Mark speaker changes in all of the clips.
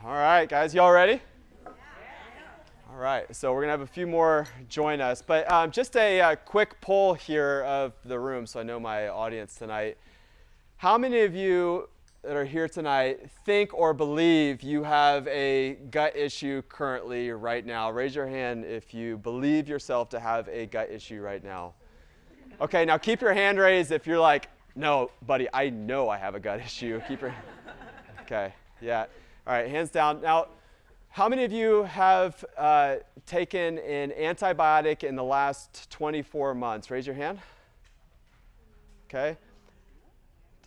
Speaker 1: All right, guys, y'all ready? All right, so we're going to have a few more join us. But just a quick poll here of the room so I know my audience tonight. How many of you that are here tonight think or believe you have a gut issue currently right now? Raise your hand if you believe yourself to have a gut issue right now. Okay, now keep your hand raised if you're like, no, buddy, I know I have a gut issue. Keep your Okay, yeah. All right, hands down. Now, how many of you have taken an antibiotic in the last 24 months? Raise your hand. Okay.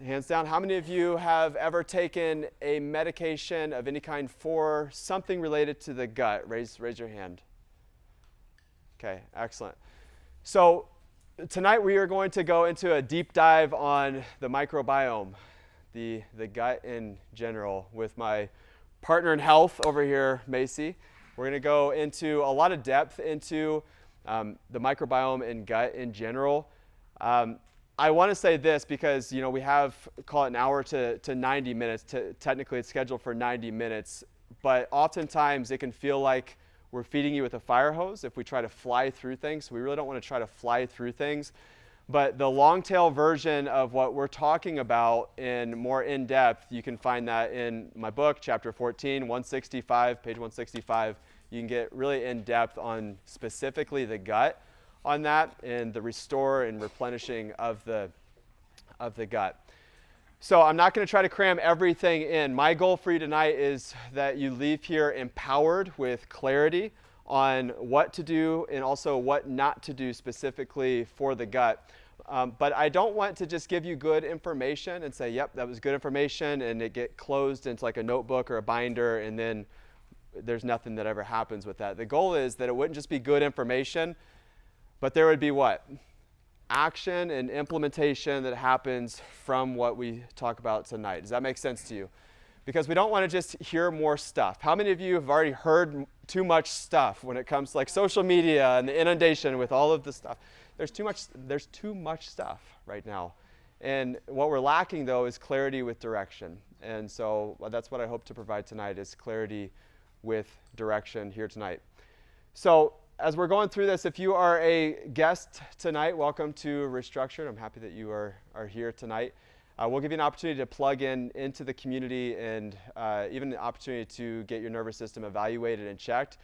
Speaker 1: Hands down. How many of you have ever taken a medication of any kind for something related to the gut? Raise your hand. Okay, excellent. So tonight we are going to go into a deep dive on the microbiome, the gut in general, with my partner in health over here, Macy. We're going to go into a lot of depth into the microbiome and gut in general. I want to say this because, you know, we have, call it an hour to 90 minutes. Technically, it's scheduled for 90 minutes. But oftentimes, it can feel like we're feeding you with a fire hose if we try to fly through things. We really don't want to try to fly through things. But the long tail version of what we're talking about in more in-depth, you can find that in my book, chapter 14, 165, page 165. You can get really in-depth on specifically the gut on that and the restore and replenishing of the gut. So I'm not going to try to cram everything in. My goal for you tonight is that you leave here empowered with clarity on what to do and also what not to do specifically for the gut. But I don't want to just give you good information and say, yep, that was good information, and it get closed into like a notebook or a binder, and then there's nothing that ever happens with that. The goal is that it wouldn't just be good information, but there would be what? Action and implementation that happens from what we talk about tonight. Does that make sense to you? Because we don't want to just hear more stuff. How many of you have already heard too much stuff when it comes to like social media and the inundation with all of the stuff? There's too much stuff right now. And what we're lacking, though, is clarity with direction. And so that's what I hope to provide tonight, is clarity with direction here tonight. So as we're going through this, if you are a guest tonight, welcome to Restructured. I'm happy that you are here tonight. We'll give you an opportunity to plug into the community and even an opportunity to get your nervous system evaluated and checked.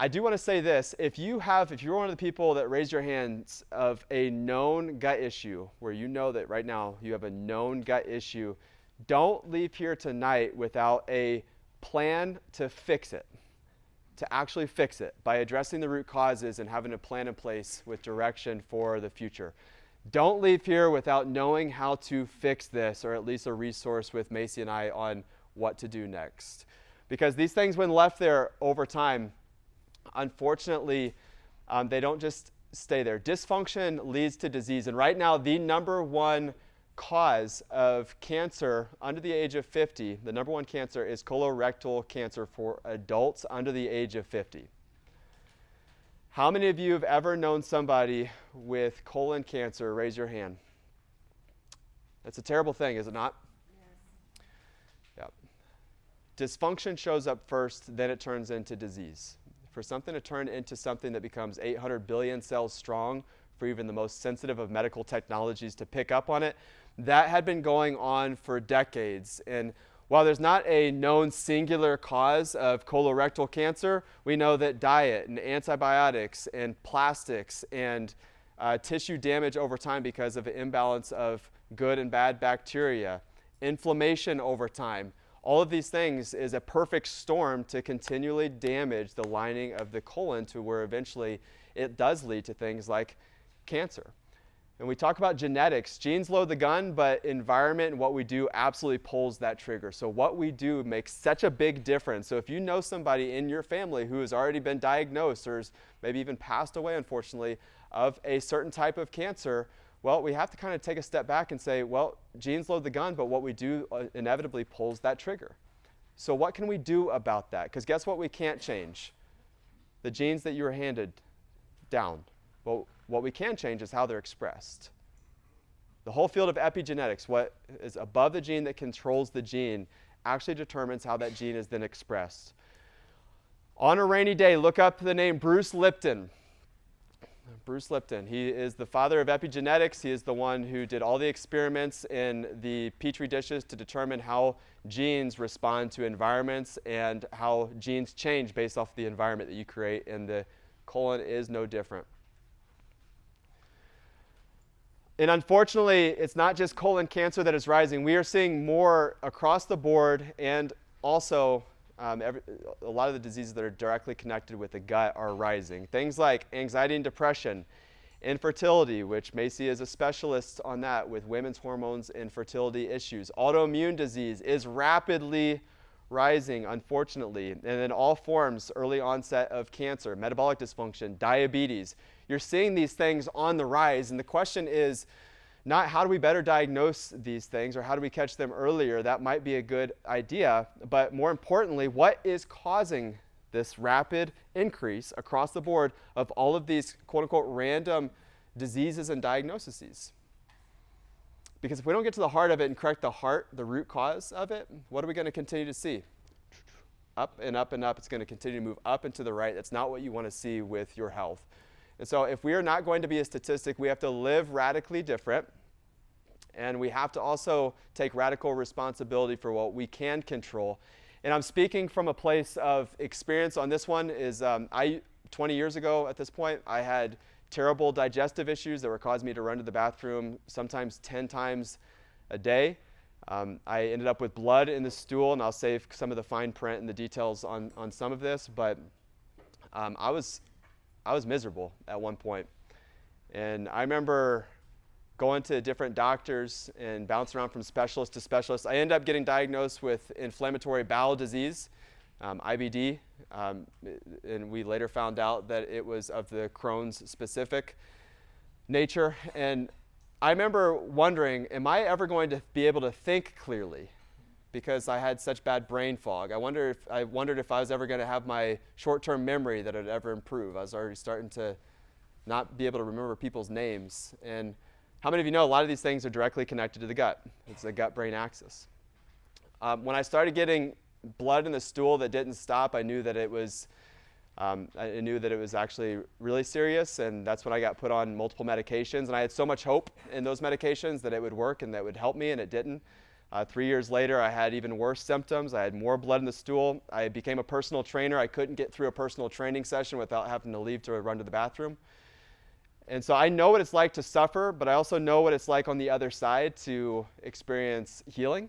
Speaker 1: I do want to say this. If you're one of the people that raised your hands of a known gut issue, where you know that right now you have a known gut issue, don't leave here tonight without a plan to fix it, to actually fix it by addressing the root causes and having a plan in place with direction for the future. Don't leave here without knowing how to fix this, or at least a resource with Macy and I on what to do next. Because these things, when left there over time, unfortunately, they don't just stay there. Dysfunction leads to disease. And right now, the number one cause of cancer under the age of 50, the number one cancer is colorectal cancer for adults under the age of 50. How many of you have ever known somebody with colon cancer? Raise your hand. That's a terrible thing, is it not? Yes. Yeah. Dysfunction shows up first, then it turns into disease. For something to turn into something that becomes 800 billion cells strong, for even the most sensitive of medical technologies to pick up on it, that had been going on for decades. And while there's not a known singular cause of colorectal cancer, we know that diet and antibiotics and plastics and tissue damage over time because of an imbalance of good and bad bacteria, inflammation over time, all of these things is a perfect storm to continually damage the lining of the colon to where eventually it does lead to things like cancer. And we talk about genetics. Genes load the gun, but environment and what we do absolutely pulls that trigger. So what we do makes such a big difference. So if you know somebody in your family who has already been diagnosed or has maybe even passed away, unfortunately, of a certain type of cancer, well, we have to kind of take a step back and say, well, genes load the gun, but what we do inevitably pulls that trigger. So what can we do about that? Because guess what we can't change? The genes that you were handed down. Well, what we can change is how they're expressed. The whole field of epigenetics, what is above the gene that controls the gene, actually determines how that gene is then expressed. On a rainy day, look up the name Bruce Lipton. Bruce Lipton. He is the father of epigenetics. He is the one who did all the experiments in the Petri dishes to determine how genes respond to environments and how genes change based off the environment that you create, and the colon is no different. And unfortunately, it's not just colon cancer that is rising. We are seeing more across the board, and also a lot of the diseases that are directly connected with the gut are rising. Things like anxiety and depression, infertility, which Macy is a specialist on that with women's hormones and fertility issues. Autoimmune disease is rapidly rising, unfortunately. And then all forms, early onset of cancer, metabolic dysfunction, diabetes. You're seeing these things on the rise, and the question is not how do we better diagnose these things or how do we catch them earlier. That might be a good idea, but more importantly, what is causing this rapid increase across the board of all of these quote-unquote random diseases and diagnoses? Because if we don't get to the heart of it and correct the root cause of it, what are we going to continue to see? Up and up and up. It's going to continue to move up and to the right. That's not what you want to see with your health. And so if we are not going to be a statistic, we have to live radically different. And we have to also take radical responsibility for what we can control. And I'm speaking from a place of experience on this one. 20 years ago at this point, I had terrible digestive issues that were causing me to run to the bathroom sometimes 10 times a day. I ended up with blood in the stool, and I'll save some of the fine print and the details on some of this, but I was miserable at one point. And I remember going to different doctors and bouncing around from specialist to specialist. I ended up getting diagnosed with inflammatory bowel disease, IBD, and we later found out that it was of the Crohn's specific nature. And I remember wondering, am I ever going to be able to think clearly? Because I had such bad brain fog. I wondered if I was ever going to have my short-term memory that would ever improve. I was already starting to not be able to remember people's names. And how many of you know a lot of these things are directly connected to the gut? It's the gut-brain axis. When I started getting blood in the stool that didn't stop, I knew that it was actually really serious, and that's when I got put on multiple medications. And I had so much hope in those medications that it would work and that would help me, and it didn't. 3 years later, I had even worse symptoms. I had more blood in the stool. I became a personal trainer. I couldn't get through a personal training session without having to leave to run to the bathroom. And so I know what it's like to suffer, but I also know what it's like on the other side to experience healing.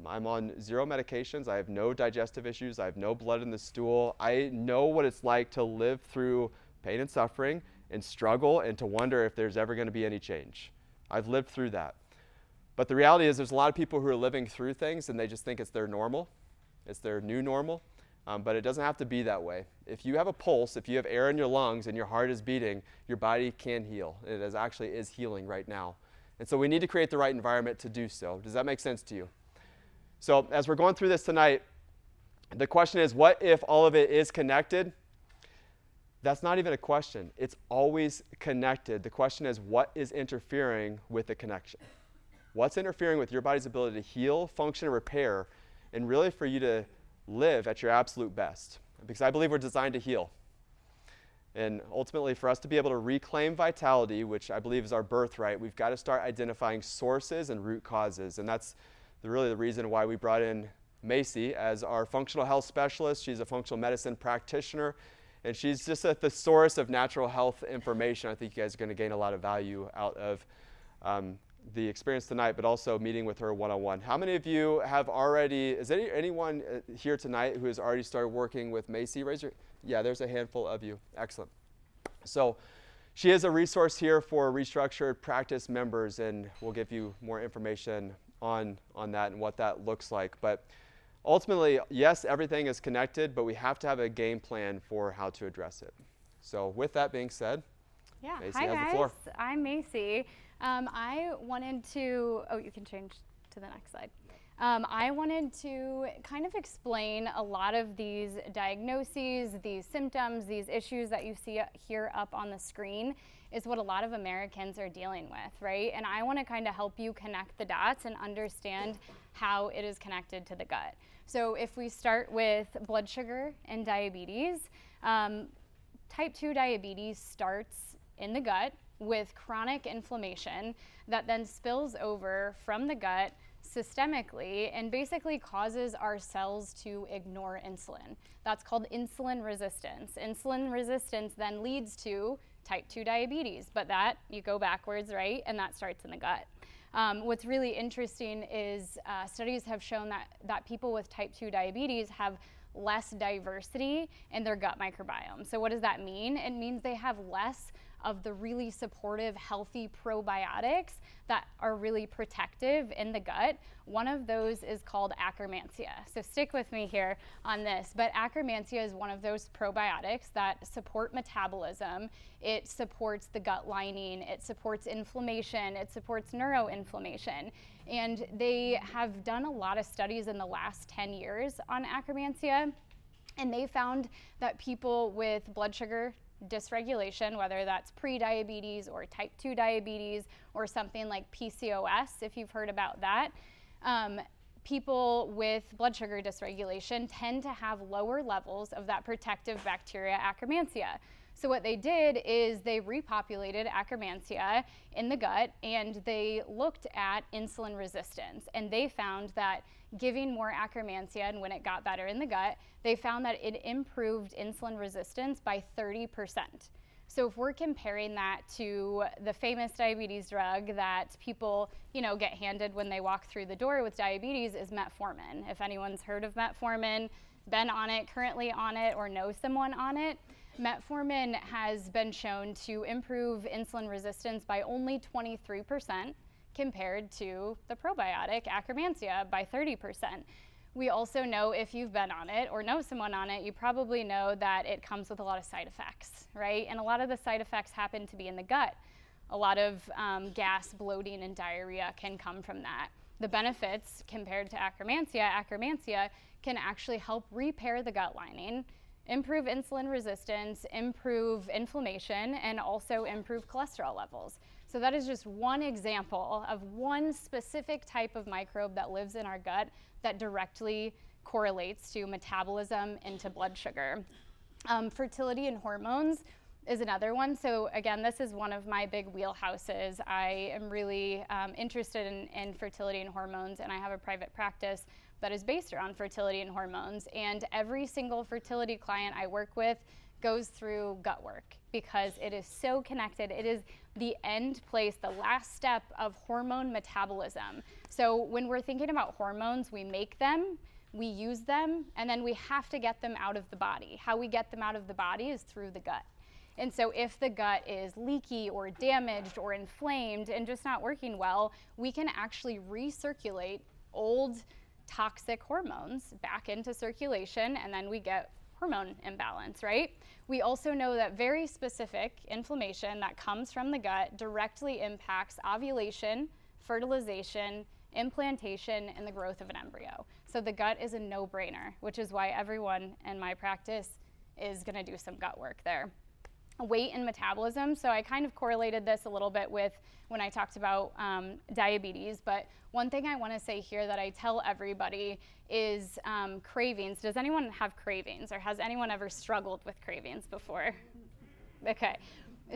Speaker 1: I'm on 0 medications. I have no digestive issues. I have no blood in the stool. I know what it's like to live through pain and suffering and struggle and to wonder if there's ever going to be any change. I've lived through that. But the reality is there's a lot of people who are living through things and they just think it's their normal. It's their new normal. But it doesn't have to be that way. If you have a pulse, if you have air in your lungs and your heart is beating, your body can heal. It actually is healing right now. And so we need to create the right environment to do so. Does that make sense to you? So as we're going through this tonight, the question is, what if all of it is connected? That's not even a question. It's always connected. The question is, what is interfering with the connection? What's interfering with your body's ability to heal, function, and repair, and really for you to live at your absolute best? Because I believe we're designed to heal. And ultimately, for us to be able to reclaim vitality, which I believe is our birthright, we've got to start identifying sources and root causes. And that's really the reason why we brought in Macy as our functional health specialist. She's a functional medicine practitioner, and she's just at the source of natural health information. I think you guys are going to gain a lot of value out of the experience tonight, but also meeting with her one-on-one. How many of you have already, is there anyone here tonight who has already started working with Macy? Yeah, there's a handful of you. Excellent. So she is a resource here for restructured practice members, and we'll give you more information on that and what that looks like. But ultimately, yes, everything is connected, but we have to have a game plan for how to address it. So with that being said,
Speaker 2: yeah.
Speaker 1: Macy
Speaker 2: Hi
Speaker 1: has
Speaker 2: guys,
Speaker 1: the floor.
Speaker 2: I'm Macy. I wanted to, you can change to the next slide. I wanted to kind of explain a lot of these diagnoses, these symptoms, these issues that you see here up on the screen is what a lot of Americans are dealing with, right? And I want to kind of help you connect the dots and understand how it is connected to the gut. So if we start with blood sugar and diabetes, type 2 diabetes starts in the gut with chronic inflammation that then spills over from the gut systemically and basically causes our cells to ignore insulin. That's called insulin resistance. Insulin resistance then leads to type 2 diabetes, but that, you go backwards, right? And that starts in the gut. What's really interesting is studies have shown that people with type 2 diabetes have less diversity in their gut microbiome. So what does that mean? It means they have less of the really supportive, healthy probiotics that are really protective in the gut. One of those is called Akkermansia. So stick with me here on this, but Akkermansia is one of those probiotics that support metabolism. It supports the gut lining, it supports inflammation, it supports neuroinflammation. And they have done a lot of studies in the last 10 years on Akkermansia, and they found that people with blood sugar dysregulation, whether that's pre-diabetes or type 2 diabetes or something like PCOS, if you've heard about that, people with blood sugar dysregulation tend to have lower levels of that protective bacteria Akkermansia. So what they did is they repopulated Akkermansia in the gut and they looked at insulin resistance, and they found that giving more Akkermansia, and when it got better in the gut, they found that it improved insulin resistance by 30%. So if we're comparing that to the famous diabetes drug that people, get handed when they walk through the door with diabetes is metformin. If anyone's heard of metformin, been on it, currently on it, or know someone on it, metformin has been shown to improve insulin resistance by only 23% compared to the probiotic Akkermansia by 30%. We also know, if you've been on it or know someone on it, you probably know that it comes with a lot of side effects, right? And a lot of the side effects happen to be in the gut. A lot of gas, bloating, and diarrhea can come from that. The benefits compared to Akkermansia can actually help repair the gut lining, improve insulin resistance, improve inflammation, and also improve cholesterol levels. So that is just one example of one specific type of microbe that lives in our gut that directly correlates to metabolism into blood sugar. Fertility and hormones is another one. So again, this is one of my big wheelhouses. I am really interested in fertility and hormones, and I have a private practice that is based around fertility and hormones. And every single fertility client I work with goes through gut work because it is so connected. It is the end place, the last step of hormone metabolism. So when we're thinking about hormones, we make them, we use them, and then we have to get them out of the body. How we get them out of the body is through the gut. And so if the gut is leaky or damaged or inflamed and just not working well, we can actually recirculate old toxic hormones back into circulation, and then we get hormone imbalance, right? We also know that very specific inflammation that comes from the gut directly impacts ovulation, fertilization, implantation, and the growth of an embryo. So the gut is a no-brainer, which is why everyone in my practice is going to do some gut work there. Weight and metabolism. So I kind of correlated this a little bit with when I talked about diabetes, but one thing I want to say here that I tell everybody is cravings. Does anyone have cravings, or has anyone ever struggled with cravings before? Okay,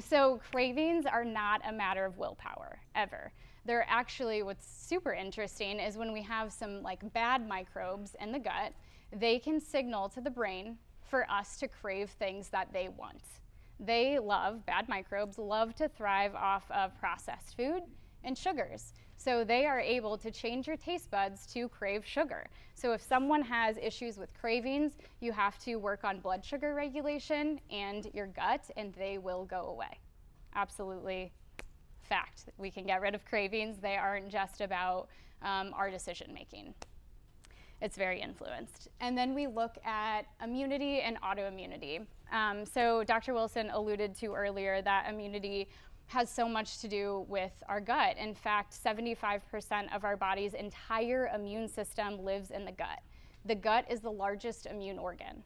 Speaker 2: so cravings are not a matter of willpower, ever. They're actually, what's super interesting is when we have some bad microbes in the gut, they can signal to the brain for us to crave things that they want. Bad microbes love to thrive off of processed food and sugars. So they are able to change your taste buds to crave sugar. So if someone has issues with cravings, you have to work on blood sugar regulation and your gut, and they will go away. Absolutely fact. We can get rid of cravings. They aren't just about our decision making. It's very influenced. And then we look at immunity and autoimmunity. So Dr. Wilson alluded to earlier that immunity has so much to do with our gut. In fact, 75% of our body's entire immune system lives in the gut. The gut is the largest immune organ.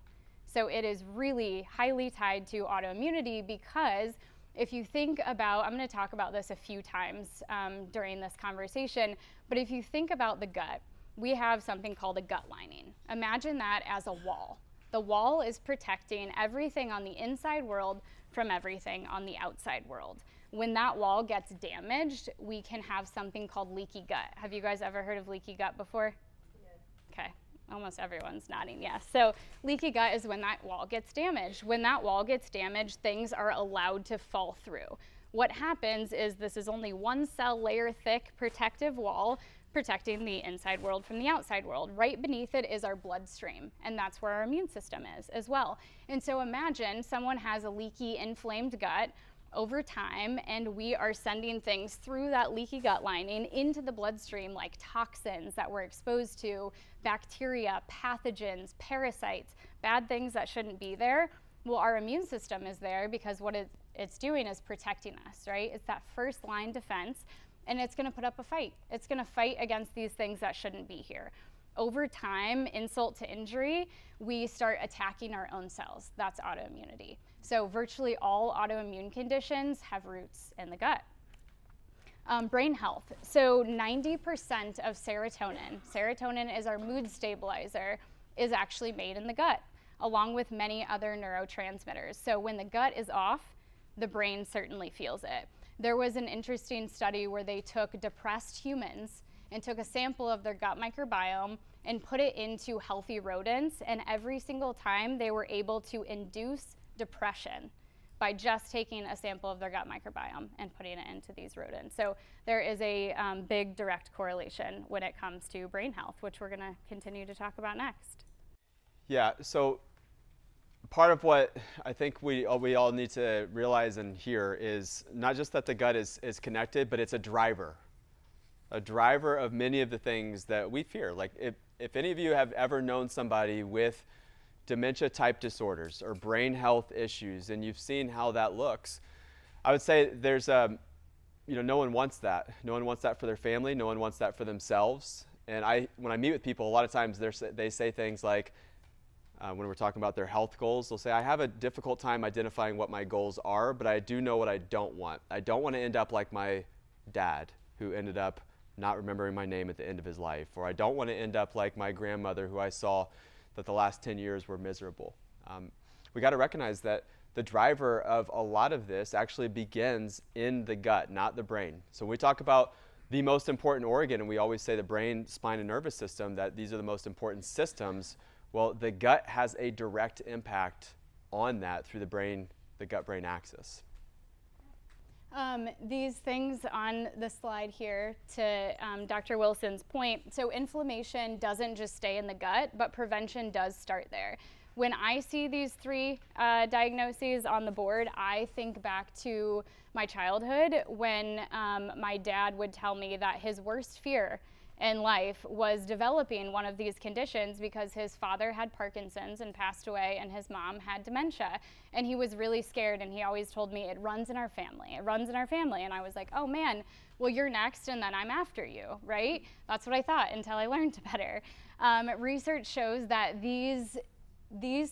Speaker 2: So it is really highly tied to autoimmunity because if you think about, I'm going to talk about this a few times during this conversation, but if you think about the gut, we have something called a gut lining. Imagine that as a wall. The wall is protecting everything on the inside world from everything on the outside world. When that wall gets damaged, we can have something called leaky gut. Have you guys ever heard of leaky gut before? Yes. Okay, almost everyone's nodding yes. So leaky gut is when that wall gets damaged. When that wall gets damaged, things are allowed to fall through. What happens is this is only one cell layer thick protective wall protecting the inside world from the outside world. Right beneath it is our bloodstream, and that's where our immune system is as well. And so imagine someone has a leaky, inflamed gut over time, and we are sending things through that leaky gut lining into the bloodstream, like toxins that we're exposed to, bacteria, pathogens, parasites, bad things that shouldn't be there. Well, our immune system is there because what it's doing is protecting us, right? It's that first line defense, and it's going to put up a fight. It's going to fight against these things that shouldn't be here. Over time, insult to injury, we start attacking our own cells. That's autoimmunity. So virtually all autoimmune conditions have roots in the gut. Brain health. So 90% of serotonin is our mood stabilizer, is actually made in the gut, along with many other neurotransmitters. So when the gut is off, the brain certainly feels it. There was an interesting study where they took depressed humans and took a sample of their gut microbiome and put it into healthy rodents, and every single time they were able to induce depression by just taking a sample of their gut microbiome and putting it into these rodents. So there is a big direct correlation when it comes to brain health, which we're going to continue to talk about next.
Speaker 1: Yeah, so part of what I think we all need to realize and hear is not just that the gut is connected, but it's a driver of many of the things that we fear. Like if any of you have ever known somebody with dementia type disorders or brain health issues, and you've seen how that looks, I would say there's no one wants that. No one wants that for their family. No one wants that for themselves. And when I meet with people, a lot of times they say things like, when we're talking about their health goals, they'll say, I have a difficult time identifying what my goals are, but I do know what I don't want. I don't want to end up like my dad, who ended up not remembering my name at the end of his life. Or I don't want to end up like my grandmother, who I saw that the last 10 years were miserable. We got to recognize that the driver of a lot of this actually begins in the gut, not the brain. So when we talk about the most important organ, and we always say the brain, spine, and nervous system, that these are the most important systems. Well, the gut has a direct impact on that through the gut-brain axis.
Speaker 2: These things on the slide here, to Dr. Wilson's point, so inflammation doesn't just stay in the gut, but prevention does start there. When I see these three diagnoses on the board, I think back to my childhood when my dad would tell me that his worst fear in life was developing one of these conditions because his father had Parkinson's and passed away, and his mom had dementia. And he was really scared, and he always told me, it runs in our family. It runs in our family. And I was like, oh man, well, you're next, and then I'm after you, right? That's what I thought until I learned better. Research shows that these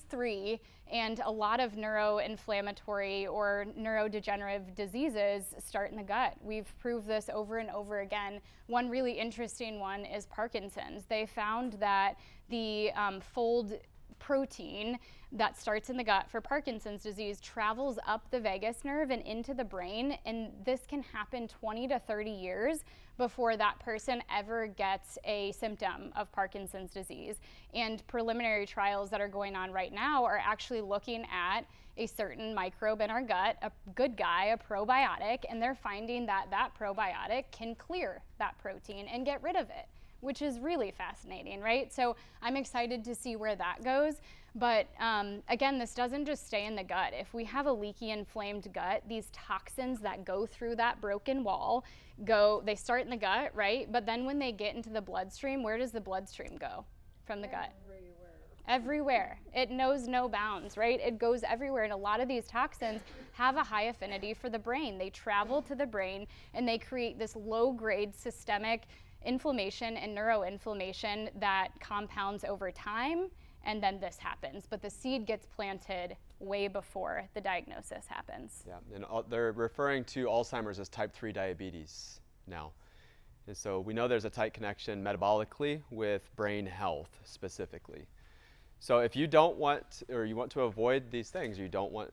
Speaker 2: three and a lot of neuroinflammatory or neurodegenerative diseases start in the gut. We've proved this over and over again. One really interesting one is Parkinson's. They found that the fold protein that starts in the gut for Parkinson's disease travels up the vagus nerve and into the brain, and this can happen 20 to 30 years before that person ever gets a symptom of Parkinson's disease. And preliminary trials that are going on right now are actually looking at a certain microbe in our gut, a good guy, a probiotic, and they're finding that that probiotic can clear that protein and get rid of it, which is really fascinating, right? So I'm excited to see where that goes. But again, this doesn't just stay in the gut. If we have a leaky, inflamed gut, these toxins that go through that broken wall they start in the gut, right? But then when they get into the bloodstream, where does the bloodstream go from the gut? Everywhere. It knows no bounds, right? It goes everywhere. And a lot of these toxins have a high affinity for the brain. They travel to the brain and they create this low-grade systemic inflammation and neuroinflammation that compounds over time, and then this happens. But the seed gets planted way before the diagnosis happens.
Speaker 1: Yeah, and they're referring to Alzheimer's as type 3 diabetes now. And so we know there's a tight connection metabolically with brain health specifically. So if you don't want, or you want to avoid these things, you want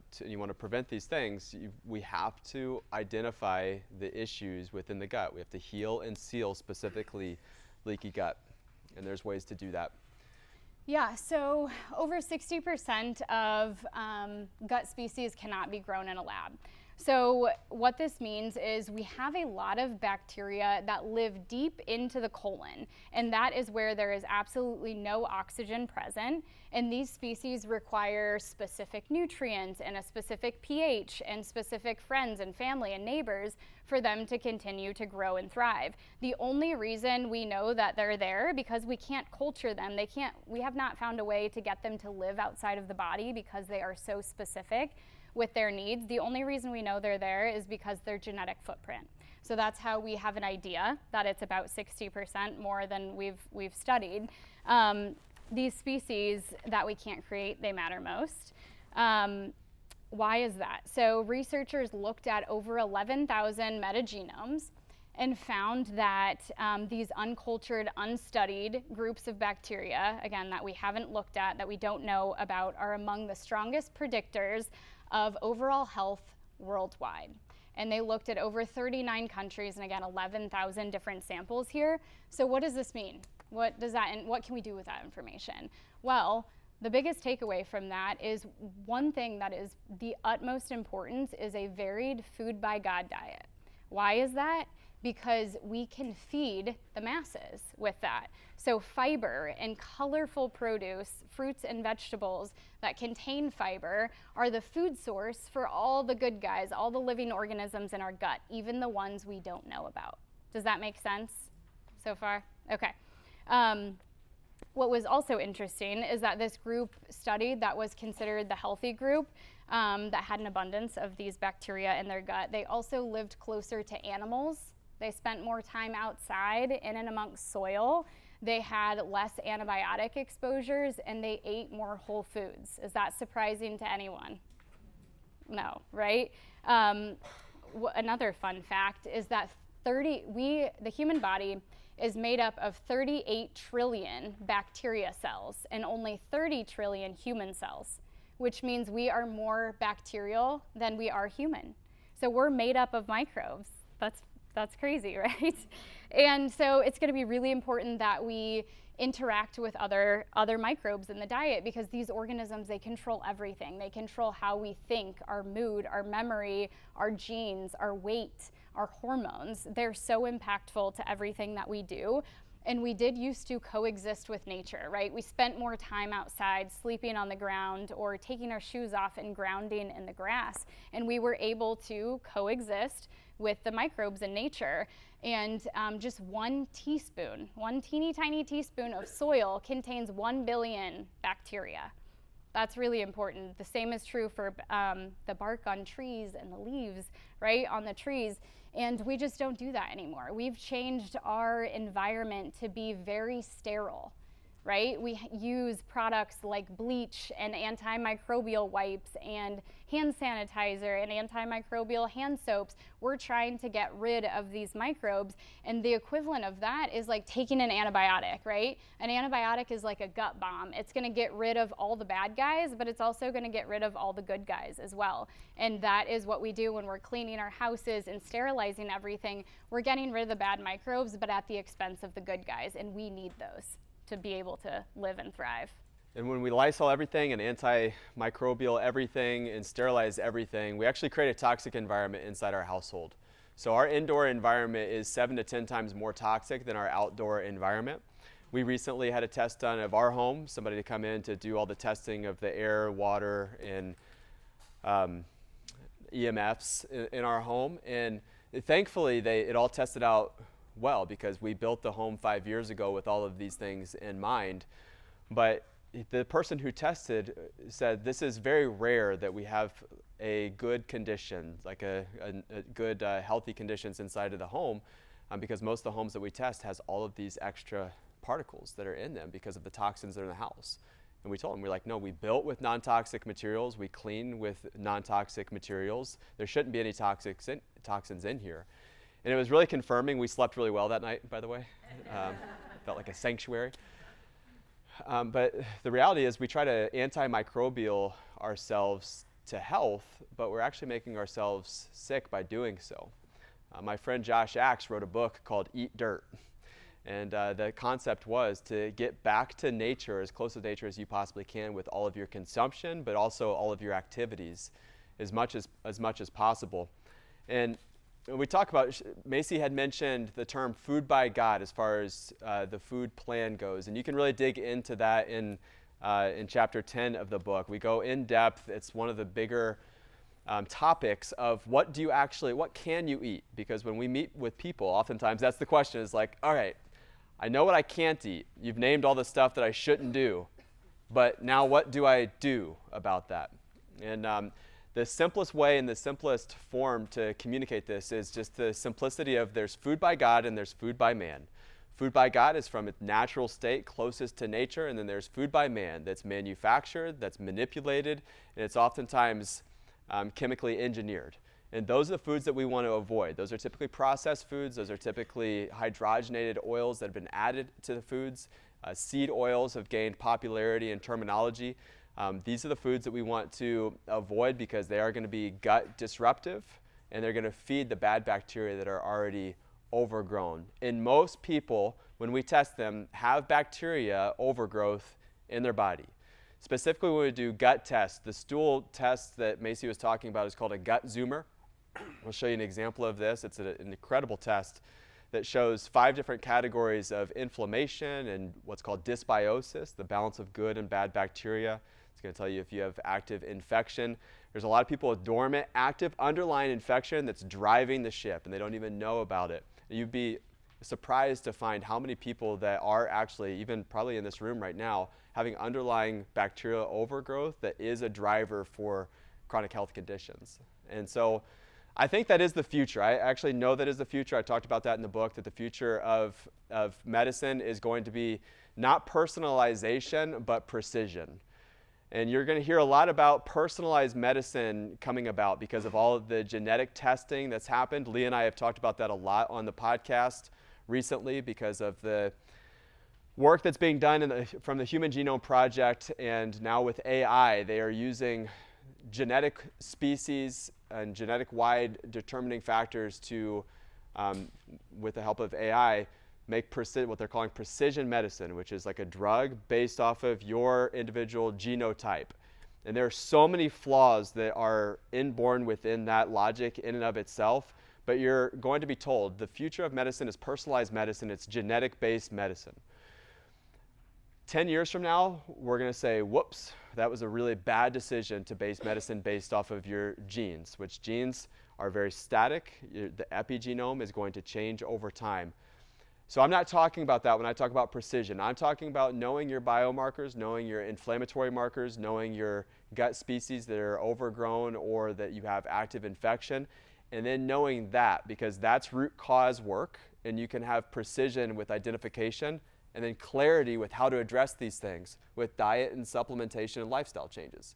Speaker 1: to prevent these things, we have to identify the issues within the gut. We have to heal and seal specifically leaky gut. And there's ways to do that.
Speaker 2: Yeah, so over 60% of gut species cannot be grown in a lab. So what this means is we have a lot of bacteria that live deep into the colon, and that is where there is absolutely no oxygen present. And these species require specific nutrients and a specific pH and specific friends and family and neighbors for them to continue to grow and thrive. The only reason we know that they're there, because we can't culture them, we have not found a way to get them to live outside of the body because they are so specific with their needs. The only reason we know they're there is because their genetic footprint. So that's how we have an idea that it's about 60% more than we've studied. These species that we can't create, they matter most. Why is that? So researchers looked at over 11,000 metagenomes and found that these uncultured, unstudied groups of bacteria, again, that we haven't looked at, that we don't know about, are among the strongest predictors of overall health worldwide. And they looked at over 39 countries and again 11,000 different samples here. So what does this mean? What does that, and what can we do with that information? Well, the biggest takeaway from that is one thing that is the utmost importance is a varied food by God diet. Why is that? Because we can feed the masses with that. So fiber and colorful produce, fruits and vegetables that contain fiber are the food source for all the good guys, all the living organisms in our gut, even the ones we don't know about. Does that make sense so far? Okay. What was also interesting is that this group studied that was considered the healthy group that had an abundance of these bacteria in their gut. They also lived closer to animals. They spent more time outside in and amongst soil. They had less antibiotic exposures, and they ate more whole foods. Is that surprising to anyone? No, right? Another fun fact is that the human body is made up of 38 trillion bacteria cells and only 30 trillion human cells, which means we are more bacterial than we are human. So we're made up of microbes. That's crazy, right? And so it's going to be really important that we interact with other microbes in the diet, because these organisms, they control everything. They control how we think, our mood, our memory, our genes, our weight, our hormones. They're so impactful to everything that we do. And we did used to coexist with nature, right? We spent more time outside sleeping on the ground or taking our shoes off and grounding in the grass. And we were able to coexist with the microbes in nature. And just one teeny tiny teaspoon of soil contains 1 billion bacteria. That's really important. The same is true for the bark on trees and the leaves, right, on the trees. And we just don't do that anymore. We've changed our environment to be very sterile, right? We use products like bleach and antimicrobial wipes and hand sanitizer and antimicrobial hand soaps. We're trying to get rid of these microbes, and the equivalent of that is like taking an antibiotic, right? An antibiotic is like a gut bomb. It's gonna get rid of all the bad guys, but it's also gonna get rid of all the good guys as well. And that is what we do when we're cleaning our houses and sterilizing everything. We're getting rid of the bad microbes, but at the expense of the good guys, and we need those to be able to live and thrive.
Speaker 1: And when we Lysol everything and antimicrobial everything and sterilize everything, we actually create a toxic environment inside our household. So our indoor environment is 7 to 10 times more toxic than our outdoor environment. We recently had a test done of our home, somebody to come in to do all the testing of the air, water, and EMFs in our home. And thankfully, it all tested out well, because we built the home 5 years ago with all of these things in mind. But the person who tested said this is very rare that we have a good condition, like a good healthy conditions inside of the home, because most of the homes that we test has all of these extra particles that are in them because of the toxins that are in the house. And we told them, we're like, no, we built with non-toxic materials, we clean with non-toxic materials. There shouldn't be any toxins in here. And it was really confirming. We slept really well that night, by the way. Felt like a sanctuary. But the reality is we try to antimicrobial ourselves to health, but we're actually making ourselves sick by doing so. My friend Josh Axe wrote a book called Eat Dirt. And the concept was to get back to nature, as close to nature as you possibly can with all of your consumption, but also all of your activities as much as possible. And when we talk about, Macy had mentioned the term food by God as far as the food plan goes. And you can really dig into that in chapter 10 of the book. We go in depth. It's one of the bigger topics of what can you eat? Because when we meet with people, oftentimes that's the question is like, all right, I know what I can't eat. You've named all the stuff that I shouldn't do. But now what do I do about that? And the simplest way and the simplest form to communicate this is just the simplicity of there's food by God and there's food by man. Food by God is from its natural state closest to nature, and then there's food by man that's manufactured, that's manipulated, and it's oftentimes chemically engineered. And those are the foods that we want to avoid. Those are typically processed foods. Those are typically hydrogenated oils that have been added to the foods. Seed oils have gained popularity in terminology. These are the foods that we want to avoid because they are going to be gut disruptive and they're going to feed the bad bacteria that are already overgrown. And most people, when we test them, have bacteria overgrowth in their body. Specifically, when we do gut tests, the stool test that Macy was talking about is called a gut zoomer. I'll show you an example of this. It's an incredible test that shows 5 different categories of inflammation and what's called dysbiosis, the balance of good and bad bacteria. It's going to tell you if you have active infection. There's a lot of people with dormant, active, underlying infection that's driving the ship, and they don't even know about it. You'd be surprised to find how many people that are actually, even probably in this room right now, having underlying bacterial overgrowth that is a driver for chronic health conditions. And so I think that is the future. I actually know that is the future. I talked about that in the book, that the future of medicine is going to be not personalization, but precision. And you're going to hear a lot about personalized medicine coming about because of all of the genetic testing that's happened. Lee and I have talked about that a lot on the podcast recently because of the work that's being done from the Human Genome Project, and now with AI, they are using genetic species and genetic-wide determining factors to, with the help of AI, make what they're calling precision medicine, which is like a drug based off of your individual genotype. And there are so many flaws that are inborn within that logic in and of itself, but you're going to be told the future of medicine is personalized medicine, it's genetic-based medicine. 10 years from now, we're going to say, whoops, that was a really bad decision to base medicine based off of your genes, which genes are very static. The epigenome is going to change over time. So I'm not talking about that when I talk about precision. I'm talking about knowing your biomarkers, knowing your inflammatory markers, knowing your gut species that are overgrown or that you have active infection, and then knowing that, because that's root cause work, and you can have precision with identification and then clarity with how to address these things with diet and supplementation and lifestyle changes.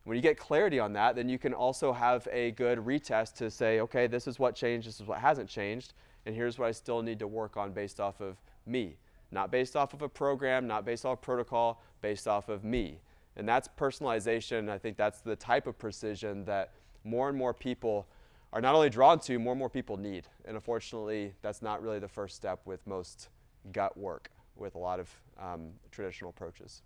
Speaker 1: When you get clarity on that, then you can also have a good retest to say, okay, this is what changed, this is what hasn't changed, and here's what I still need to work on based off of me. Not based off of a program, not based off of protocol, based off of me. And that's personalization. I think that's the type of precision that more and more people are not only drawn to, more and more people need. And unfortunately, that's not really the first step with most gut work, with a lot of traditional approaches.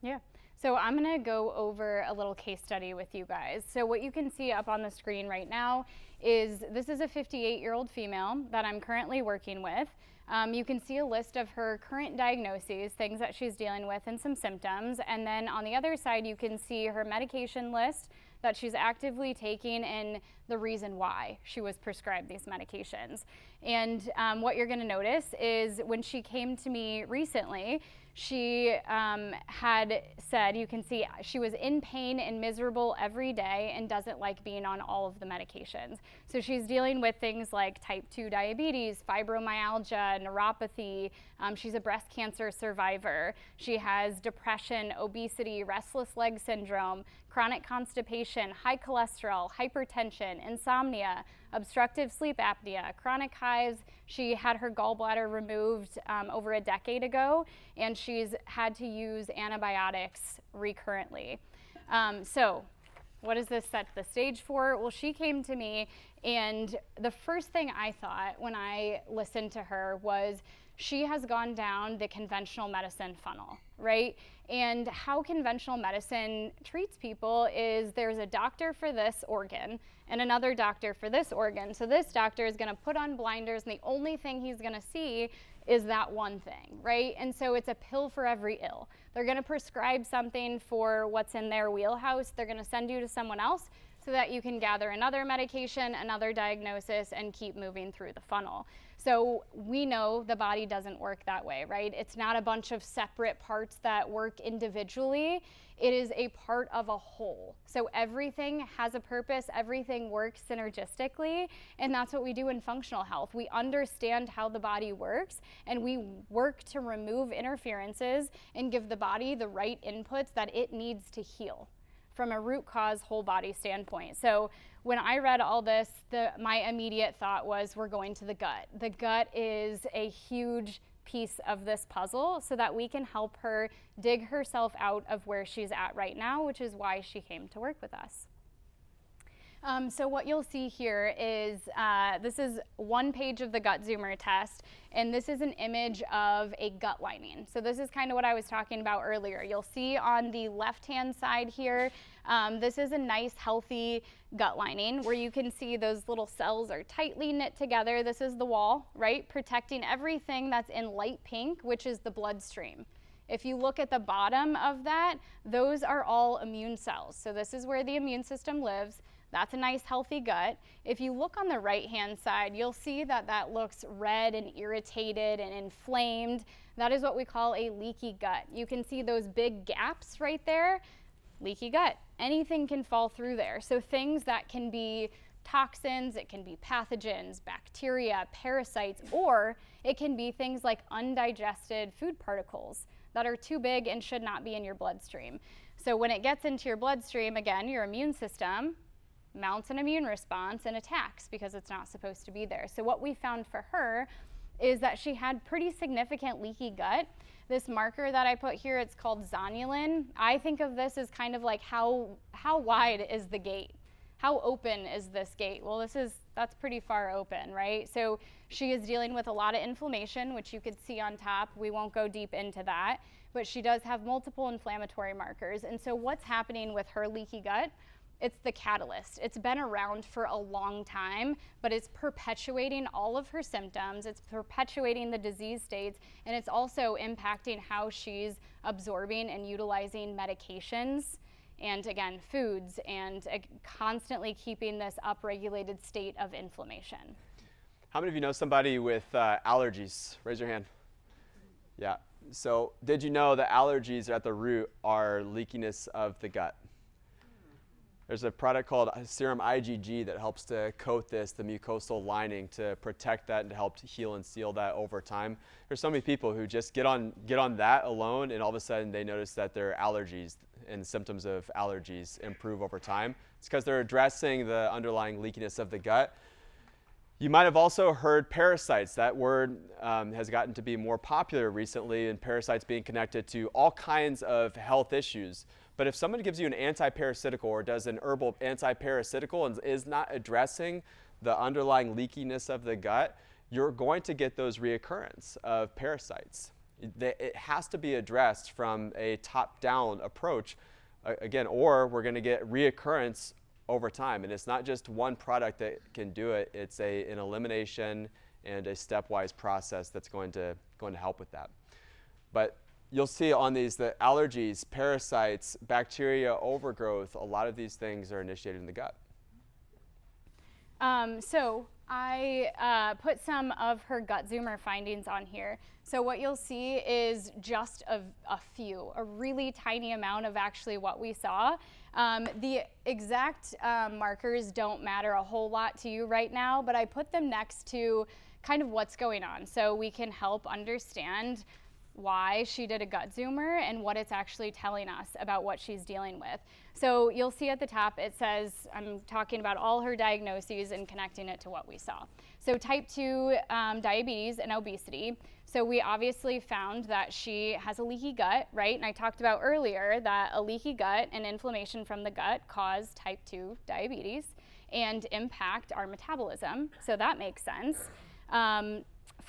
Speaker 2: Yeah. So I'm going to go over a little case study with you guys. So what you can see up on the screen right now is this is a 58-year-old female that I'm currently working with. You can see a list of her current diagnoses, things that she's dealing with, and some symptoms. And then on the other side, you can see her medication list that she's actively taking and the reason why she was prescribed these medications. And what you're going to notice is when she came to me recently, she had said, you can see she was in pain and miserable every day and doesn't like being on all of the medications. So she's dealing with things like type 2 diabetes, fibromyalgia, neuropathy. She's a breast cancer survivor. She has depression, obesity, restless leg syndrome, chronic constipation, high cholesterol, hypertension, insomnia, obstructive sleep apnea, chronic hives. She had her gallbladder removed over a decade ago, and she's had to use antibiotics recurrently. So what does this set the stage for? Well, she came to me, and the first thing I thought when I listened to her was she has gone down the conventional medicine funnel, right? And how conventional medicine treats people is there's a doctor for this organ and another doctor for this organ. So this doctor is going to put on blinders, and the only thing he's going to see is that one thing, right? And so it's a pill for every ill. They're going to prescribe something for what's in their wheelhouse. They're going to send you to someone else so that you can gather another medication, another diagnosis, and keep moving through the funnel. So we know the body doesn't work that way, right? It's not a bunch of separate parts that work individually. It is a part of a whole. So everything has a purpose, everything works synergistically, and that's what we do in functional health. We understand how the body works, and we work to remove interferences and give the body the right inputs that it needs to heal from a root cause whole body standpoint. So when I read all this, my immediate thought was we're going to the gut. The gut is a huge piece of this puzzle so that we can help her dig herself out of where she's at right now, which is why she came to work with us. So what you'll see here is, this is one page of the Gut Zoomer test, and this is an image of a gut lining. So this is kind of what I was talking about earlier. You'll see on the left-hand side here, this is a nice, healthy gut lining where you can see those little cells are tightly knit together. This is the wall, right, protecting everything that's in light pink, which is the bloodstream. If you look at the bottom of that, those are all immune cells. So this is where the immune system lives. That's a nice healthy gut. If you look on the right-hand side, you'll see that that looks red and irritated and inflamed. That is what we call a leaky gut. You can see those big gaps right there. Leaky gut. Anything can fall through there. So things that can be toxins, it can be pathogens, bacteria, parasites, or it can be things like undigested food particles that are too big and should not be in your bloodstream. So when it gets into your bloodstream, again, your immune system mounts an immune response and attacks because it's not supposed to be there. So what we found for her is that she had pretty significant leaky gut. This marker that I put here, it's called zonulin. I think of this as kind of like how wide is the gate? How open is this gate? Well, that's pretty far open, right? So she is dealing with a lot of inflammation, which you could see on top. We won't go deep into that, but she does have multiple inflammatory markers. And so what's happening with her leaky gut? It's the catalyst. It's been around for a long time, but it's perpetuating all of her symptoms. It's perpetuating the disease states, and it's also impacting how she's absorbing and utilizing medications and, again, foods, and constantly keeping this upregulated state of inflammation.
Speaker 1: How many of you know somebody with allergies? Raise your hand. Yeah. So did you know that allergies at the root are leakiness of the gut? There's a product called serum IgG that helps to coat the mucosal lining to protect that and to help to heal and seal that over time. There's so many people who just get on that alone, and all of a sudden they notice that their allergies and symptoms of allergies improve over time. It's because they're addressing the underlying leakiness of the gut. You might have also heard parasites. That word has gotten to be more popular recently, and parasites being connected to all kinds of health issues. But if someone gives you an anti-parasitical or does an herbal anti-parasitical and is not addressing the underlying leakiness of the gut, you're going to get those reoccurrence of parasites. It has to be addressed from a top-down approach, again, or we're going to get reoccurrence over time. And it's not just one product that can do it. It's an elimination and a stepwise process that's going to help with that. But you'll see on these the allergies, parasites, bacteria overgrowth, a lot of these things are initiated in the gut.
Speaker 2: So I put some of her Gut Zoomer findings on here. So what you'll see is just a really tiny amount of actually what we saw. The exact markers don't matter a whole lot to you right now, but I put them next to kind of what's going on so we can help understand why she did a gut zoomer and what it's actually telling us about what she's dealing with. So you'll see at the top it says, I'm talking about all her diagnoses and connecting it to what we saw. So type 2 diabetes and obesity. So we obviously found that she has a leaky gut, right? And I talked about earlier that a leaky gut and inflammation from the gut cause type 2 diabetes and impact our metabolism. So that makes sense.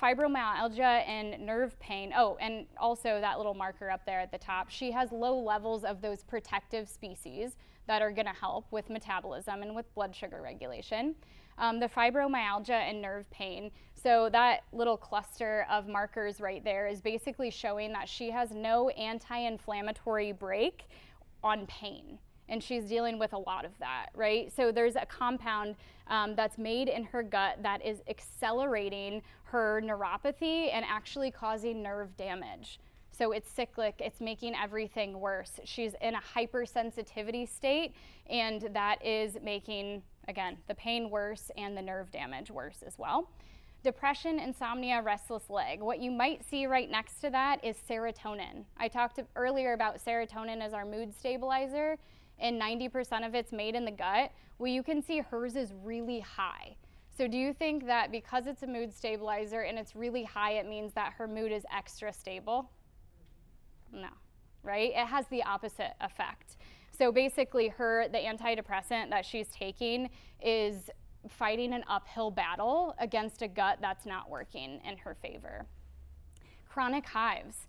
Speaker 2: Fibromyalgia and nerve pain. Oh, and also that little marker up there at the top. She has low levels of those protective species that are going to help with metabolism and with blood sugar regulation. The fibromyalgia and nerve pain. So that little cluster of markers right there is basically showing that she has no anti-inflammatory break on pain. And she's dealing with a lot of that, right? So there's a compound that's made in her gut that is accelerating her neuropathy and actually causing nerve damage. So it's cyclic, it's making everything worse. She's in a hypersensitivity state, and that is making, again, the pain worse and the nerve damage worse as well. Depression, insomnia, restless leg. What you might see right next to that is serotonin. I talked earlier about serotonin as our mood stabilizer, and 90% of it's made in the gut. Well, you can see hers is really high. So do you think that because it's a mood stabilizer and it's really high, it means that her mood is extra stable? No, right? It has the opposite effect. So basically the antidepressant that she's taking is fighting an uphill battle against a gut that's not working in her favor. Chronic hives.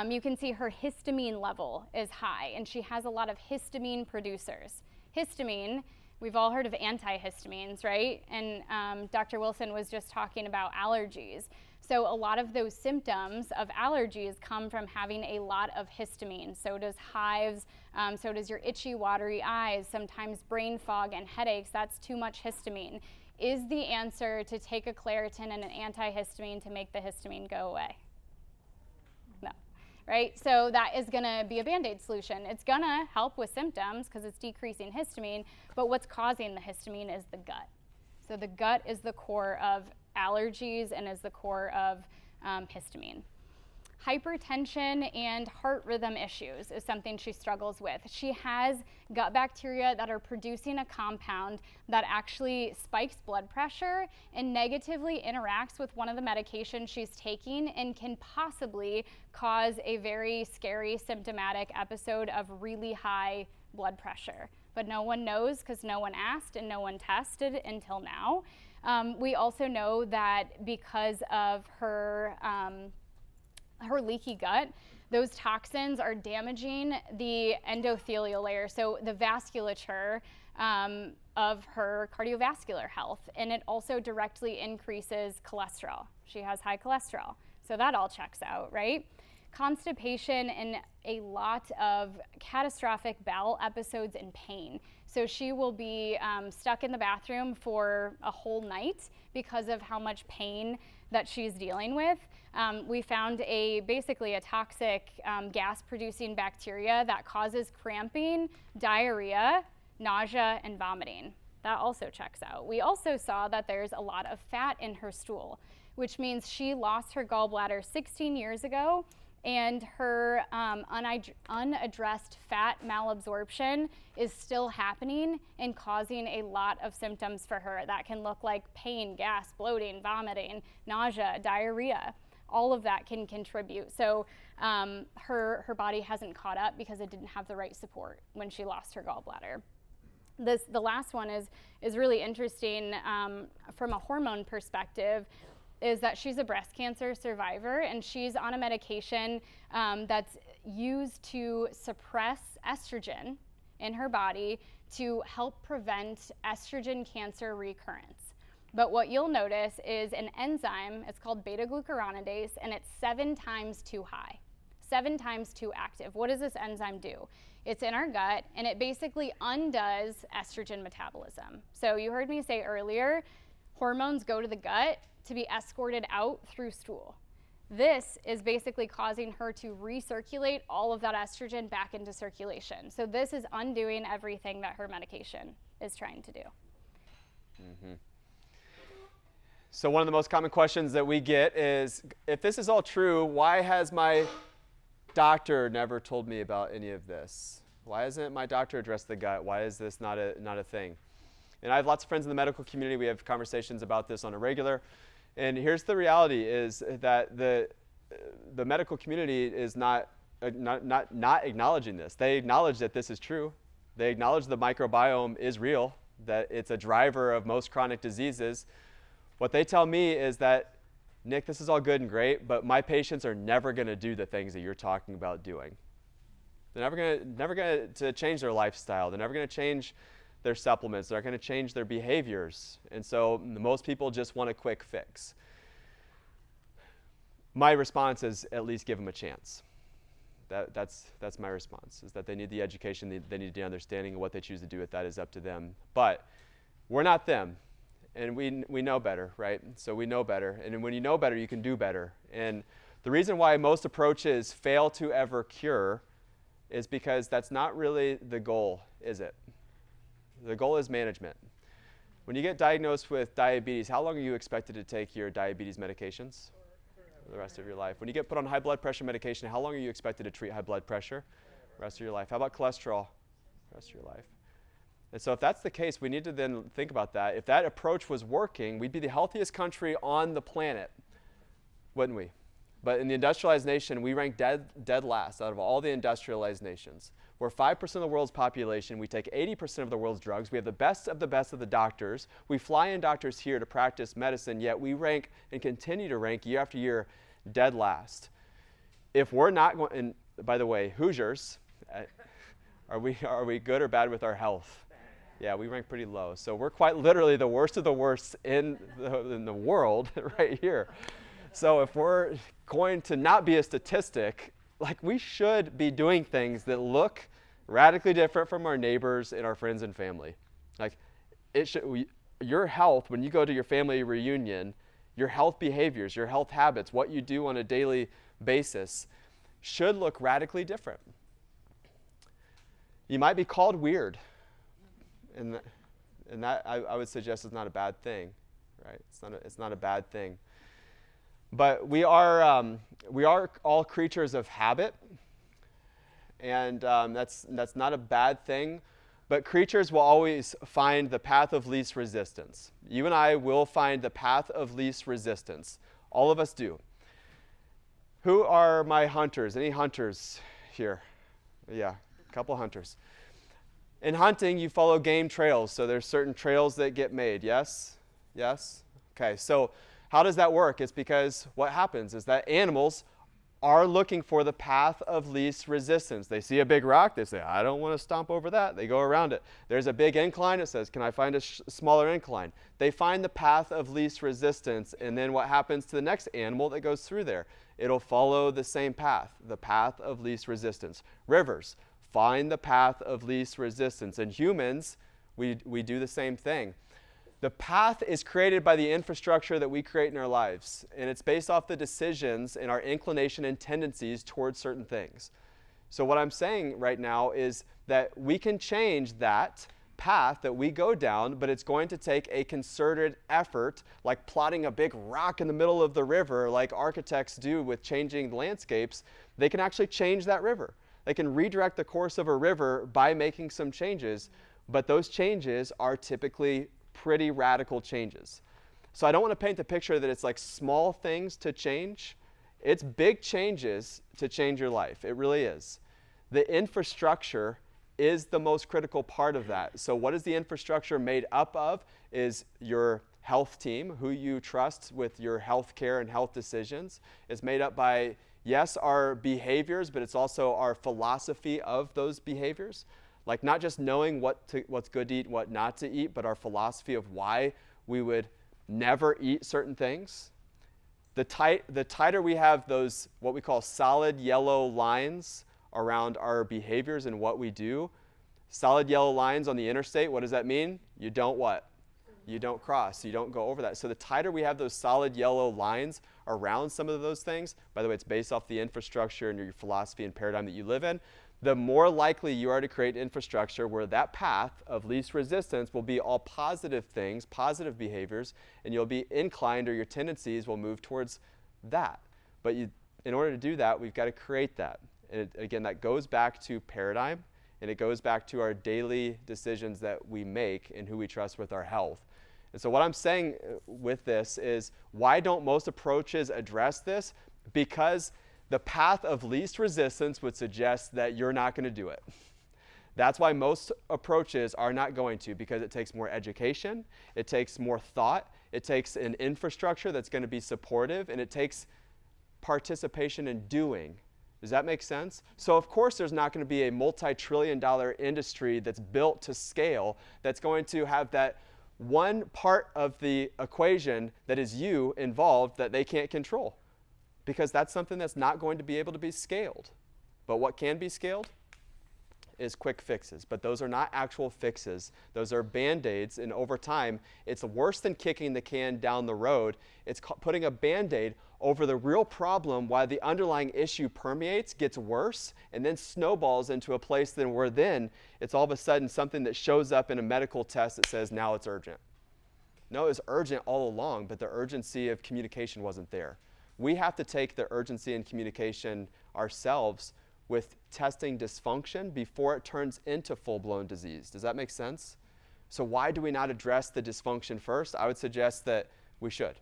Speaker 2: You can see her histamine level is high, and she has a lot of histamine producers. Histamine, we've all heard of antihistamines, right? And Dr. Wilson was just talking about allergies. So a lot of those symptoms of allergies come from having a lot of histamine. So does hives, so does your itchy, watery eyes, sometimes brain fog and headaches. That's too much histamine. Is the answer to take a Claritin and an antihistamine to make the histamine go away? No, right? So that is gonna be a Band-Aid solution. It's gonna help with symptoms because it's decreasing histamine, but what's causing the histamine is the gut. So the gut is the core of allergies and is the core of histamine. Hypertension and heart rhythm issues is something she struggles with. She has gut bacteria that are producing a compound that actually spikes blood pressure and negatively interacts with one of the medications she's taking and can possibly cause a very scary symptomatic episode of really high blood pressure. But no one knows because no one asked and no one tested until now. We also know that because of her leaky gut, those toxins are damaging the endothelial layer, so the vasculature of her cardiovascular health, and it also directly increases cholesterol. She has high cholesterol, so that all checks out, right? Constipation and a lot of catastrophic bowel episodes and pain. So she will be stuck in the bathroom for a whole night because of how much pain that she's dealing with. We found basically a toxic gas-producing bacteria that causes cramping, diarrhea, nausea, and vomiting. That also checks out. We also saw that there's a lot of fat in her stool, which means she lost her gallbladder 16 years ago, and her unaddressed fat malabsorption is still happening and causing a lot of symptoms for her that can look like pain, gas, bloating, vomiting, nausea, diarrhea. All of that can contribute. So her body hasn't caught up because it didn't have the right support when she lost her gallbladder. The last one is really interesting from a hormone perspective, is that she's a breast cancer survivor, and she's on a medication that's used to suppress estrogen in her body to help prevent estrogen cancer recurrence. But what you'll notice is an enzyme, it's called beta-glucuronidase, and it's 7 times too high, 7 times too active. What does this enzyme do? It's in our gut, and it basically undoes estrogen metabolism. So you heard me say earlier, hormones go to the gut to be escorted out through stool. This is basically causing her to recirculate all of that estrogen back into circulation. So this is undoing everything that her medication is trying to do.
Speaker 1: Mm-hmm. So one of the most common questions that we get is, if this is all true, why has my doctor never told me about any of this? Why hasn't my doctor addressed the gut? Why is this not a thing? And I have lots of friends in the medical community. We have conversations about this on a regular. And here's the reality is that the medical community is not acknowledging this. They acknowledge that this is true. They acknowledge the microbiome is real, that it's a driver of most chronic diseases. What they tell me is that, Nick, this is all good and great, but my patients are never going to do the things that you're talking about doing. They're never going to change their lifestyle. They're never going to change their supplements. They're not going to change their behaviors. And so most people just want a quick fix. My response is at least give them a chance. That's my response, is that they need the education, they need the understanding, of what they choose to do with that is up to them. But we're not them, and we know better, right? So we know better, and when you know better, you can do better. And the reason why most approaches fail to ever cure is because that's not really the goal, is it? The goal is management. When you get diagnosed with diabetes, how long are you expected to take your diabetes medications? For the rest of your life. When you get put on high blood pressure medication, how long are you expected to treat high blood pressure? The rest of your life. How about cholesterol? The rest of your life. And so if that's the case, we need to then think about that. If that approach was working, we'd be the healthiest country on the planet, wouldn't we? But in the industrialized nation, we rank dead last out of all the industrialized nations. We're 5% of the world's population. We take 80% of the world's drugs. We have the best of the doctors. We fly in doctors here to practice medicine, yet we rank and continue to rank year after year dead last. If we're not going, and by the way, Hoosiers, are we good or bad with our health? Yeah, we rank pretty low. So we're quite literally the worst of the worst in the world right here. So if we're going to not be a statistic, like, we should be doing things that look radically different from our neighbors and our friends and family. Like, your health, when you go to your family reunion, your health behaviors, your health habits, what you do on a daily basis should look radically different. You might be called weird, and that I would suggest is not a bad thing, right? It's not a bad thing. But we are all creatures of habit, and that's not a bad thing. But creatures will always find the path of least resistance. You and I will find the path of least resistance. All of us do. Who are my hunters? Any hunters here? Yeah, a couple hunters. In hunting, you follow game trails, so there's certain trails that get made. Yes? Yes? Okay, so how does that work? It's because what happens is that animals are looking for the path of least resistance. They see a big rock, they say, I don't want to stomp over that. They go around it. There's a big incline, it says, can I find a smaller incline? They find the path of least resistance, and then what happens to the next animal that goes through there? It'll follow the same path, the path of least resistance. Rivers find the path of least resistance, and humans, we do the same thing. The path is created by the infrastructure that we create in our lives, and it's based off the decisions and our inclination and tendencies towards certain things. So what I'm saying right now is that we can change that path that we go down, but it's going to take a concerted effort, like plotting a big rock in the middle of the river, like architects do with changing landscapes. They can actually change that river. They can redirect the course of a river by making some changes, but those changes are typically pretty radical changes. So I don't want to paint the picture that it's like small things to change. It's big changes to change your life. It really is. The infrastructure is the most critical part of that. So what is the infrastructure made up of? Is your health team, who you trust with your health care and health decisions. It's made up by, yes, our behaviors, but it's also our philosophy of those behaviors. Like, not just knowing what's good to eat, what not to eat, but our philosophy of why we would never eat certain things. The tighter we have those, what we call solid yellow lines around our behaviors and what we do. Solid yellow lines on the interstate, what does that mean? You don't what? You don't cross. You don't go over that. So the tighter we have those solid yellow lines around some of those things, by the way, it's based off the infrastructure and your philosophy and paradigm that you live in, the more likely you are to create infrastructure where that path of least resistance will be all positive things, positive behaviors, and you'll be inclined, or your tendencies will move towards that. But in order to do that, we've got to create that. And again, that goes back to paradigm, and it goes back to our daily decisions that we make and who we trust with our health. And so what I'm saying with this is, why don't most approaches address this? Because the path of least resistance would suggest that you're not going to do it. That's why most approaches are not going to, because it takes more education, it takes more thought, it takes an infrastructure that's going to be supportive, and it takes participation in doing. Does that make sense? So of course there's not going to be a multi-trillion-dollar industry that's built to scale that's going to have that one part of the equation that is you involved that they can't control, because that's something that's not going to be able to be scaled. But what can be scaled is quick fixes. But those are not actual fixes. Those are Band-Aids, and over time, it's worse than kicking the can down the road. It's putting a Band-Aid over the real problem while the underlying issue permeates, gets worse, and then snowballs into a place where then it's all of a sudden something that shows up in a medical test that says now it's urgent. No, it was urgent all along, but the urgency of communication wasn't there. We have to take the urgency and communication ourselves with testing dysfunction before it turns into full-blown disease. Does that make sense? So why do we not address the dysfunction first? I would suggest that we should.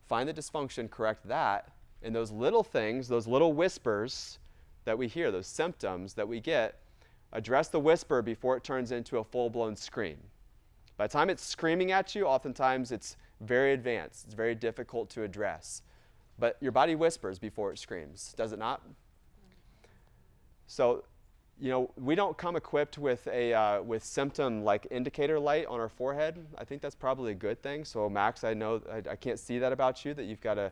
Speaker 1: Find the dysfunction, correct that, and those little things, those little whispers that we hear, those symptoms that we get, address the whisper before it turns into a full-blown scream. By the time it's screaming at you, oftentimes it's very advanced. It's very difficult to address. But your body whispers before it screams, does it not? So, we don't come equipped with a with symptom like indicator light on our forehead. I think that's probably a good thing. So Max, I know I can't see that about you, that you've got a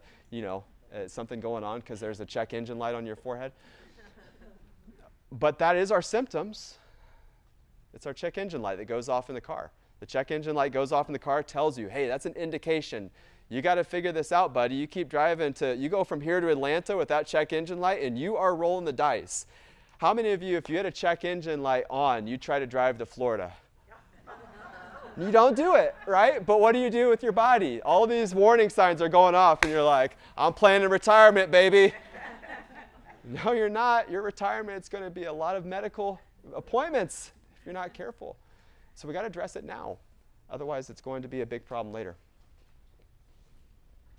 Speaker 1: something going on because there's a check engine light on your forehead. But that is our symptoms. It's our check engine light that goes off in the car. The check engine light goes off in the car, tells you, hey, that's an indication. You got to figure this out, buddy. You keep driving you go from here to Atlanta with that check engine light, and you are rolling the dice. How many of you, if you had a check engine light on, you try to drive to Florida? You don't do it, right? But what do you do with your body? All these warning signs are going off, and you're like, I'm planning retirement, baby. No, you're not. Your retirement's going to be a lot of medical appointments if you're not careful. So we got to address it now. Otherwise, it's going to be a big problem later.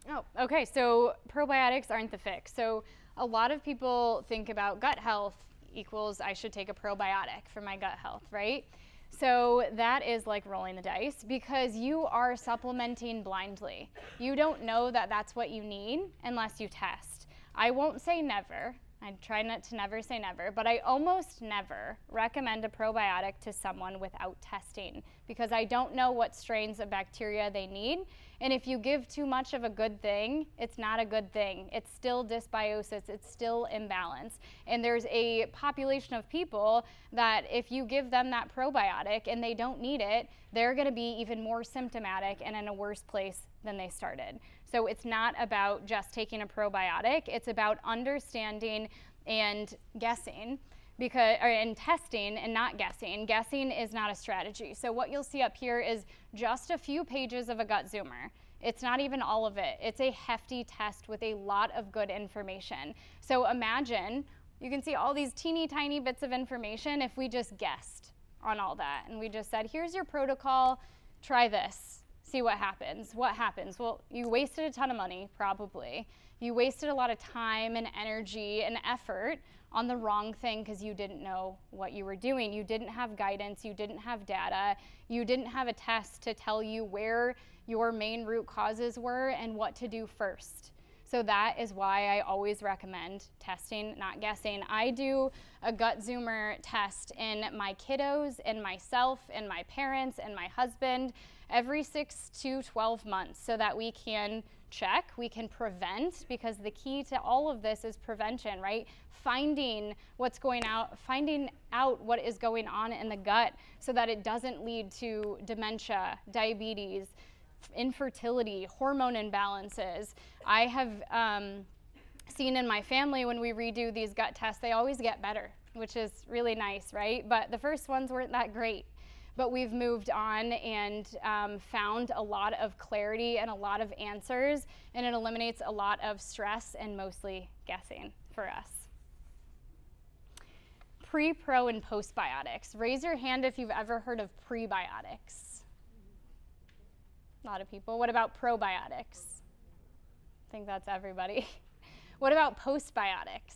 Speaker 2: Oh, okay. So probiotics aren't the fix. So a lot of people think about gut health equals I should take a probiotic for my gut health, right? So that is like rolling the dice, because you are supplementing blindly. You don't know that that's what you need unless you test. I won't say never. I try not to never say never, but I almost never recommend a probiotic to someone without testing, because I don't know what strains of bacteria they need. And if you give too much of a good thing, it's not a good thing. It's still dysbiosis, it's still imbalance. And there's a population of people that if you give them that probiotic and they don't need it, they're gonna be even more symptomatic and in a worse place than they started. So it's not about just taking a probiotic, it's about understanding and guessing. And testing and not guessing. Guessing is not a strategy. So what you'll see up here is just a few pages of a gut zoomer. It's not even all of it. It's a hefty test with a lot of good information. So imagine, you can see all these teeny tiny bits of information if we just guessed on all that. And we just said, here's your protocol, try this, see what happens. What happens? Well, you wasted a ton of money, probably. You wasted a lot of time and energy and effort on the wrong thing because you didn't know what you were doing. You didn't have guidance, you didn't have data, you didn't have a test to tell you where your main root causes were and what to do first. So that is why I always recommend testing, not guessing. I do a gut zoomer test in my kiddos, and myself, and my parents, and my husband every 6 to 12 months so that we can check, we can prevent, because the key to all of this is prevention, right? Finding out what is going on in the gut so that it doesn't lead to dementia, diabetes, infertility, hormone imbalances. I have seen in my family when we redo these gut tests, they always get better. which is really nice, right? But the first ones weren't that great. But we've moved on and found a lot of clarity and a lot of answers, and it eliminates a lot of stress and mostly guessing for us. Pre, pro, and postbiotics. Raise your hand if you've ever heard of prebiotics. A lot of people. What about probiotics? I think that's everybody. What about postbiotics?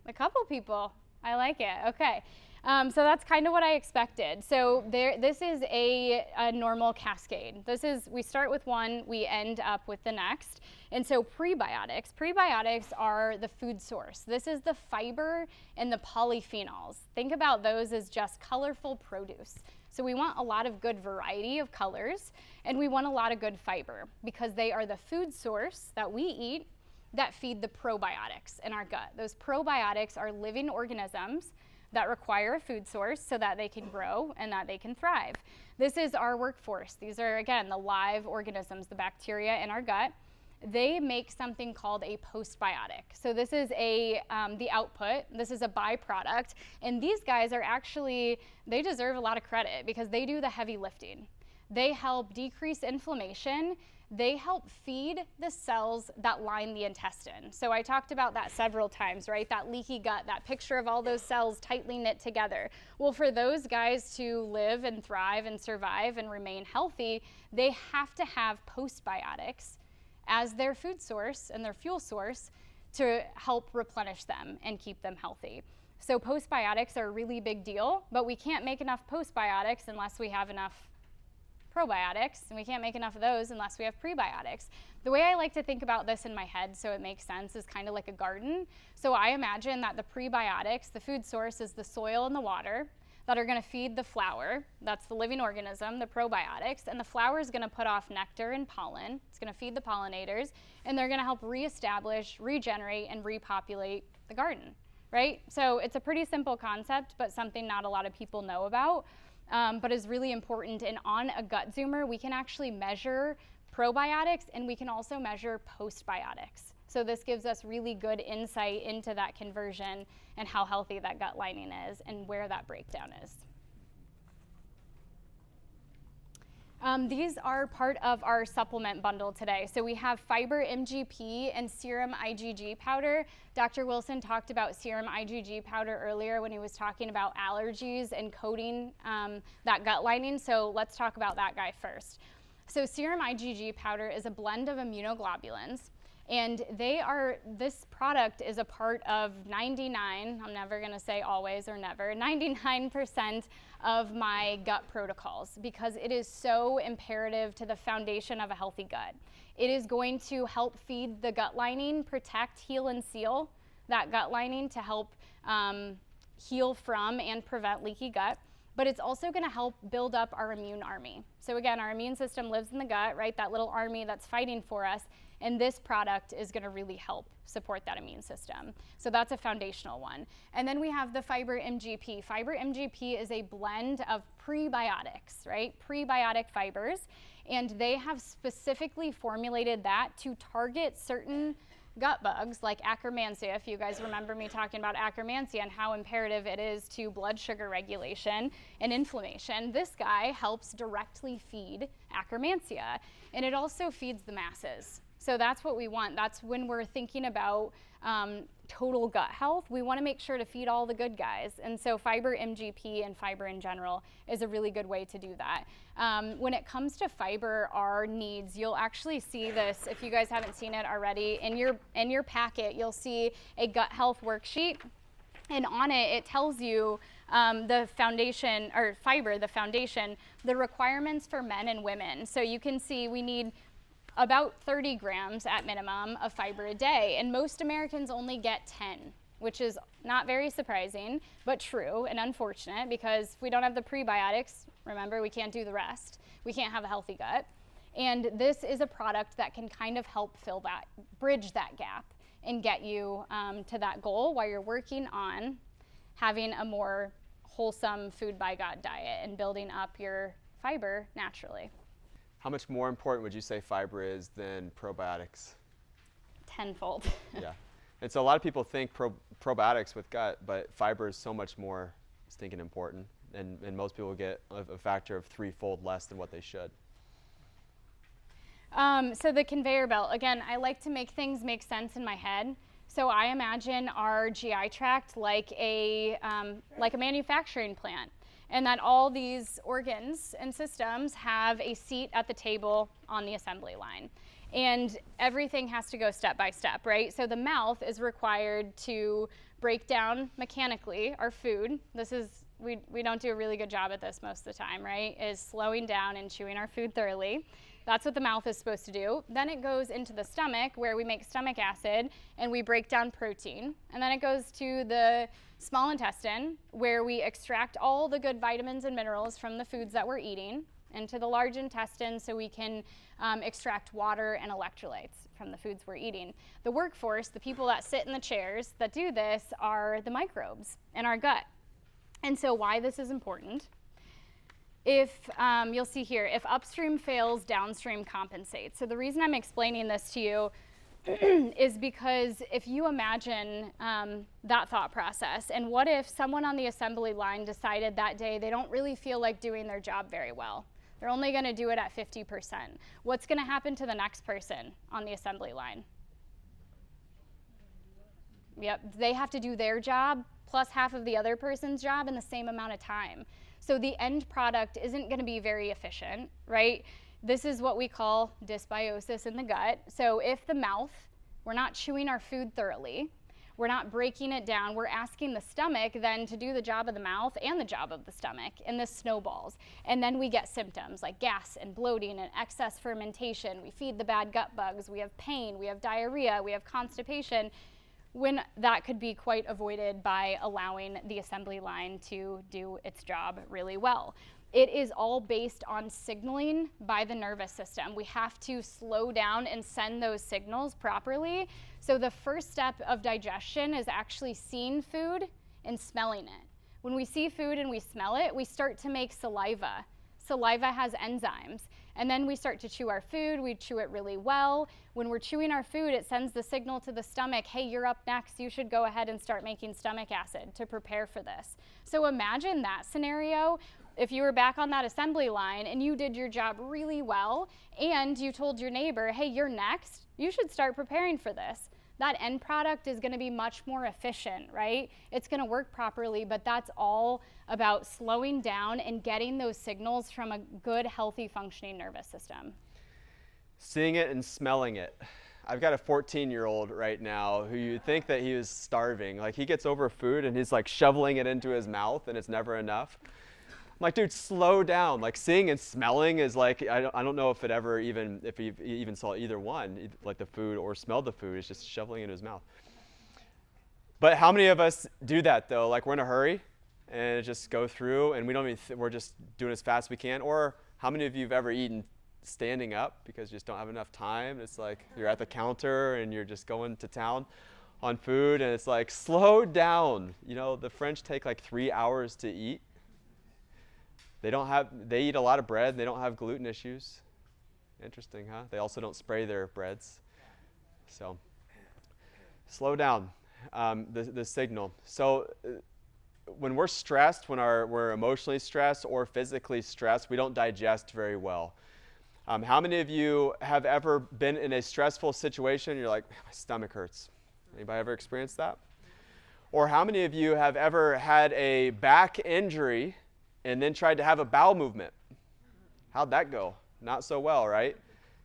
Speaker 2: A couple people. I like it. Okay. So that's kind of what I expected. So this is a normal cascade. We start with one, we end up with the next. And so prebiotics are the food source. This is the fiber and the polyphenols. Think about those as just colorful produce. So we want a lot of good variety of colors, and we want a lot of good fiber because they are the food source that we eat that feed the probiotics in our gut. Those probiotics are living organisms that require a food source so that they can grow and that they can thrive. This is our workforce. These are, again, the live organisms, the bacteria in our gut. They make something called a postbiotic. So this is the output. This is a byproduct. And these guys are actually, they deserve a lot of credit because they do the heavy lifting. They help decrease inflammation. They help feed the cells that line the intestine. So I talked about that several times, right? That leaky gut, that picture of all those cells tightly knit together. Well, for those guys to live and thrive and survive and remain healthy, they have to have postbiotics as their food source and their fuel source to help replenish them and keep them healthy. So postbiotics are a really big deal, but we can't make enough postbiotics unless we have enough probiotics, and we can't make enough of those unless we have prebiotics. The way I like to think about this in my head so it makes sense is kind of like a garden. So I imagine that the prebiotics, the food source, is the soil and the water that are going to feed the flower. That's the living organism, the probiotics, and the flower is going to put off nectar and pollen. It's going to feed the pollinators, and they're going to help reestablish, regenerate, and repopulate the garden, right? So it's a pretty simple concept, but something not a lot of people know about. But is really important. And on a gut zoomer, we can actually measure probiotics and we can also measure postbiotics. So this gives us really good insight into that conversion and how healthy that gut lining is and where that breakdown is. These are part of our supplement bundle today. So we have fiber MGP and serum IgG powder. Dr. Wilson talked about serum IgG powder earlier when he was talking about allergies and coating that gut lining. So let's talk about that guy first. So serum IgG powder is a blend of immunoglobulins. And this product is a part of 99, I'm never going to say always or never, 99% of my gut protocols because it is so imperative to the foundation of a healthy gut. It is going to help feed the gut lining, protect, heal, and seal that gut lining to help heal from and prevent leaky gut. But it's also going to help build up our immune army. So again, our immune system lives in the gut, right? That little army that's fighting for us. And this product is going to really help support that immune system. So that's a foundational one. And then we have the Fiber MGP. Fiber MGP is a blend of prebiotics, right? Prebiotic fibers. And they have specifically formulated that to target certain gut bugs like Akkermansia. If you guys remember me talking about Akkermansia and how imperative it is to blood sugar regulation and inflammation, this guy helps directly feed Akkermansia. And it also feeds the masses. So that's what we want. That's when we're thinking about total gut health. We want to make sure to feed all the good guys. And so fiber MGP and fiber in general is a really good way to do that. When it comes to fiber, our needs, you'll actually see this, if you guys haven't seen it already, in your packet, you'll see a gut health worksheet. And on it tells you the foundation, or fiber, the foundation, the requirements for men and women. So you can see we need about 30 grams at minimum of fiber a day, and most Americans only get 10, which is not very surprising, but true and unfortunate because if we don't have the prebiotics, remember, we can't do the rest. We can't have a healthy gut. And this is a product that can kind of help fill that, bridge that gap and get you to that goal while you're working on having a more wholesome food by God diet and building up your fiber naturally.
Speaker 1: How much more important would you say fiber is than probiotics?
Speaker 2: Tenfold.
Speaker 1: Yeah. And so a lot of people think probiotics with gut, but fiber is so much more stinking important. And most people get a factor of 3-fold less than what they should.
Speaker 2: So the conveyor belt, again, I like to make things make sense in my head. So I imagine our GI tract like a manufacturing plant, and that all these organs and systems have a seat at the table on the assembly line. And everything has to go step by step, right? So the mouth is required to break down mechanically our food. We don't do a really good job at this most of the time, right? Is slowing down and chewing our food thoroughly. That's what the mouth is supposed to do. Then it goes into the stomach where we make stomach acid and we break down protein. And then it goes to the small intestine where we extract all the good vitamins and minerals from the foods that we're eating into the large intestine so we can extract water and electrolytes from the foods we're eating. The workforce, the people that sit in the chairs that do this, are the microbes in our gut. And so why this is important, if you'll see here, if upstream fails, downstream compensates. So the reason I'm explaining this to you is because if you imagine that thought process, and what if someone on the assembly line decided that day they don't really feel like doing their job very well? They're only going to do it at 50%. What's going to happen to the next person on the assembly line? Yep, they have to do their job plus half of the other person's job in the same amount of time. So the end product isn't going to be very efficient, right? This is what we call dysbiosis in the gut. So if the mouth, we're not chewing our food thoroughly, we're not breaking it down, we're asking the stomach then to do the job of the mouth and the job of the stomach, and this snowballs. And then we get symptoms like gas and bloating and excess fermentation. We feed the bad gut bugs, we have pain, we have diarrhea, we have constipation, when that could be quite avoided by allowing the assembly line to do its job really well. It is all based on signaling by the nervous system. We have to slow down and send those signals properly. So the first step of digestion is actually seeing food and smelling it. When we see food and we smell it, we start to make saliva. Saliva has enzymes. And then we start to chew our food, we chew it really well. When we're chewing our food, it sends the signal to the stomach, hey, you're up next, you should go ahead and start making stomach acid to prepare for this. So imagine that scenario if you were back on that assembly line and you did your job really well and you told your neighbor, hey, you're next, you should start preparing for this. That end product is going to be much more efficient, right? It's going to work properly, but that's all about slowing down and getting those signals from a good, healthy, functioning nervous system.
Speaker 1: Seeing it and smelling it. I've got a 14-year-old right now who you'd think that he was starving. Like, he gets over food and he's like shoveling it into his mouth and it's never enough. I'm like, dude, slow down. Like, seeing and smelling is like, I don't know if he even saw either one, like the food or smelled the food. It's just shoveling it into his mouth. But how many of us do that though? Like, we're in a hurry and just go through and we don't even, we're just doing as fast as we can. Or how many of you have ever eaten standing up because you just don't have enough time? It's like you're at the counter and you're just going to town on food and it's like, slow down. You know, the French take like 3 hours to eat. They eat a lot of bread. They don't have gluten issues. Interesting, huh? They also don't spray their breads. So slow down, the signal. So when we're stressed, we're emotionally stressed or physically stressed, we don't digest very well. How many of you have ever been in a stressful situation and you're like, my stomach hurts? Anybody ever experienced that? Or how many of you have ever had a back injury and then tried to have a bowel movement? How'd that go? Not so well, right?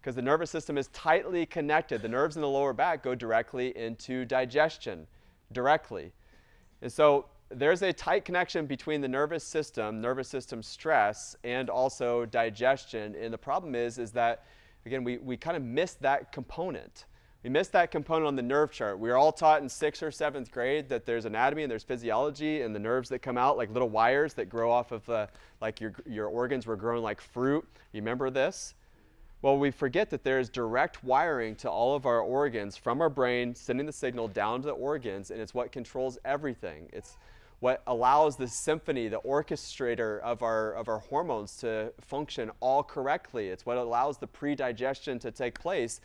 Speaker 1: Because the nervous system is tightly connected. The nerves in the lower back go directly into digestion, directly. And so there's a tight connection between the nervous system stress, and also digestion. And the problem is that, again, we kind of miss that component. We missed that component on the nerve chart. We were all taught in 6th or 7th grade that there's anatomy and there's physiology and the nerves that come out like little wires that grow off of like your organs were growing like fruit. You remember this? Well, we forget that there's direct wiring to all of our organs from our brain, sending the signal down to the organs, and it's what controls everything. It's what allows the symphony, the orchestrator of our hormones to function all correctly. It's what allows the pre-digestion to take place.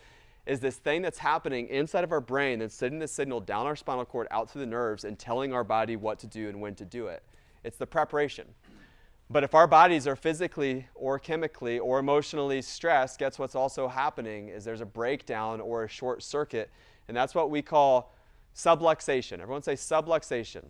Speaker 1: is this thing that's happening inside of our brain that's sending the signal down our spinal cord out to the nerves and telling our body what to do and when to do it. It's the preparation. But if our bodies are physically or chemically or emotionally stressed, guess what's also happening is there's a breakdown or a short circuit, and that's what we call subluxation. Everyone say subluxation.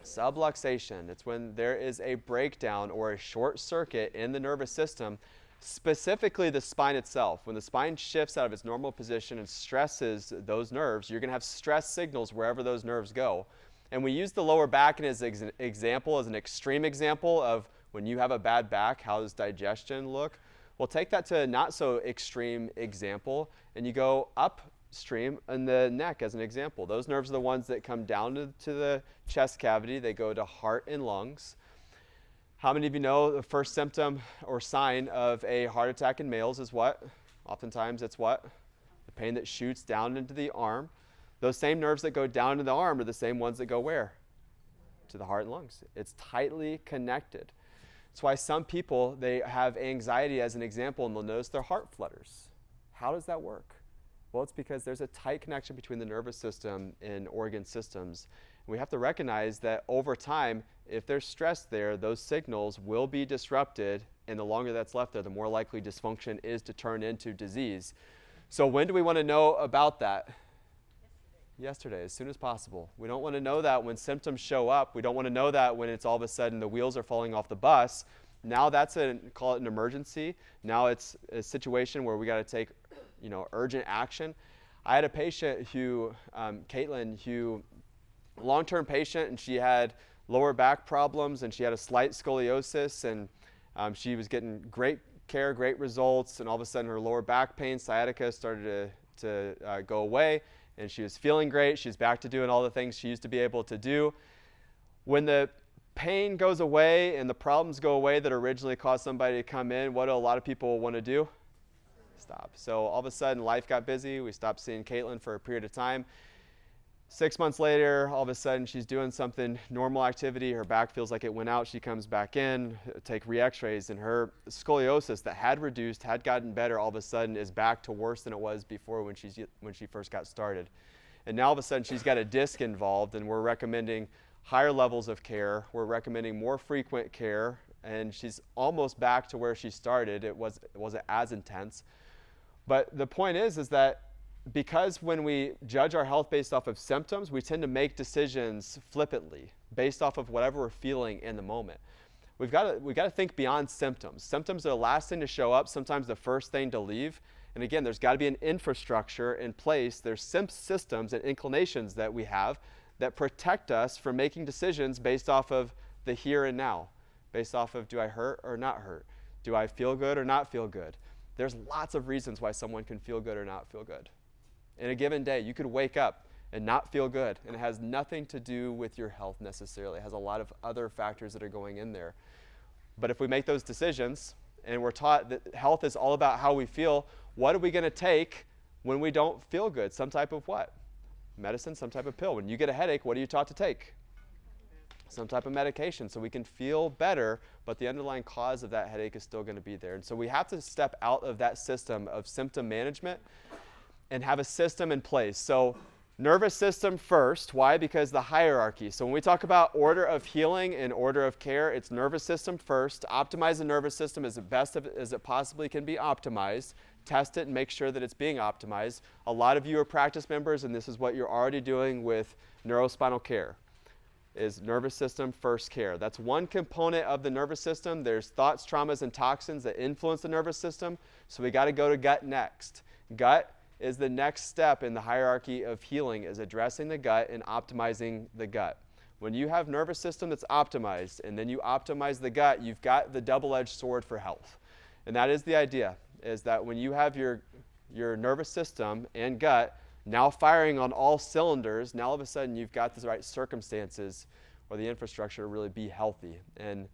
Speaker 1: Subluxation. It's when there is a breakdown or a short circuit in the nervous system, specifically the spine itself. When the spine shifts out of its normal position and stresses those nerves, you're going to have stress signals wherever those nerves go. And we use the lower back as an example, as an extreme example of when you have a bad back, how does digestion look? We'll take that to a not so extreme example, and you go upstream in the neck as an example. Those nerves are the ones that come down to the chest cavity. They go to heart and lungs. How many of you know the first symptom or sign of a heart attack in males is what? Oftentimes it's what? The pain that shoots down into the arm. Those same nerves that go down to the arm are the same ones that go where? To the heart and lungs. It's tightly connected. That's why some people, they have anxiety as an example, and they'll notice their heart flutters. How does that work? Well, it's because there's a tight connection between the nervous system and organ systems. And we have to recognize that over time, if there's stress there, those signals will be disrupted, and the longer that's left there, the more likely dysfunction is to turn into disease. So when do we want to know about that? Yesterday, as soon as possible. We don't want to know that when symptoms show up. We don't want to know that when it's all of a sudden the wheels are falling off the bus. Now that's call it an emergency. Now it's a situation where we got to take, urgent action. I had a patient who, Caitlin, who, long-term patient, and she had lower back problems, and she had a slight scoliosis, and she was getting great care, great results, and all of a sudden her lower back pain, sciatica, started to go away. And she was feeling great. She's back to doing all the things she used to be able to do. When the pain goes away and the problems go away that originally caused somebody to come in, what do a lot of people want to do? Stop. So all of a sudden, life got busy. We stopped seeing Caitlin for a period of time. 6 months later, all of a sudden, she's doing something, normal activity. Her back feels like it went out. She comes back in, take re-x-rays, and her scoliosis that had reduced, had gotten better, all of a sudden is back to worse than it was before when she first got started. And now all of a sudden, she's got a disc involved, and we're recommending higher levels of care. We're recommending more frequent care, and she's almost back to where she started. It wasn't as intense. But the point is that because when we judge our health based off of symptoms, we tend to make decisions flippantly based off of whatever we're feeling in the moment. We've got to think beyond symptoms. Symptoms are the last thing to show up, sometimes the first thing to leave. And again, there's got to be an infrastructure in place. There's systems and inclinations that we have that protect us from making decisions based off of the here and now, based off of do I hurt or not hurt? Do I feel good or not feel good? There's lots of reasons why someone can feel good or not feel good. In a given day, you could wake up and not feel good, and it has nothing to do with your health necessarily. It has a lot of other factors that are going in there. But if we make those decisions, and we're taught that health is all about how we feel, what are we going to take when we don't feel good? Some type of what? Medicine, some type of pill. When you get a headache, what are you taught to take? Some type of medication so we can feel better, but the underlying cause of that headache is still going to be there. And so we have to step out of that system of symptom management and have a system in place. So nervous system first. Why? Because the hierarchy. So when we talk about order of healing and order of care, it's nervous system first. Optimize the nervous system as best as it possibly can be optimized. Test it and make sure that it's being optimized. A lot of you are practice members, and this is what you're already doing with neurospinal care, is nervous system first care. That's one component of the nervous system. There's thoughts, traumas, and toxins that influence the nervous system. So we got to go to gut next. Gut is the next step in the hierarchy of healing, is addressing the gut and optimizing the gut. When you have nervous system that's optimized and then you optimize the gut, you've got the double-edged sword for health. And that is the idea, is that when you have your nervous system and gut now firing on all cylinders, now all of a sudden you've got the right circumstances or the infrastructure to really be healthy. And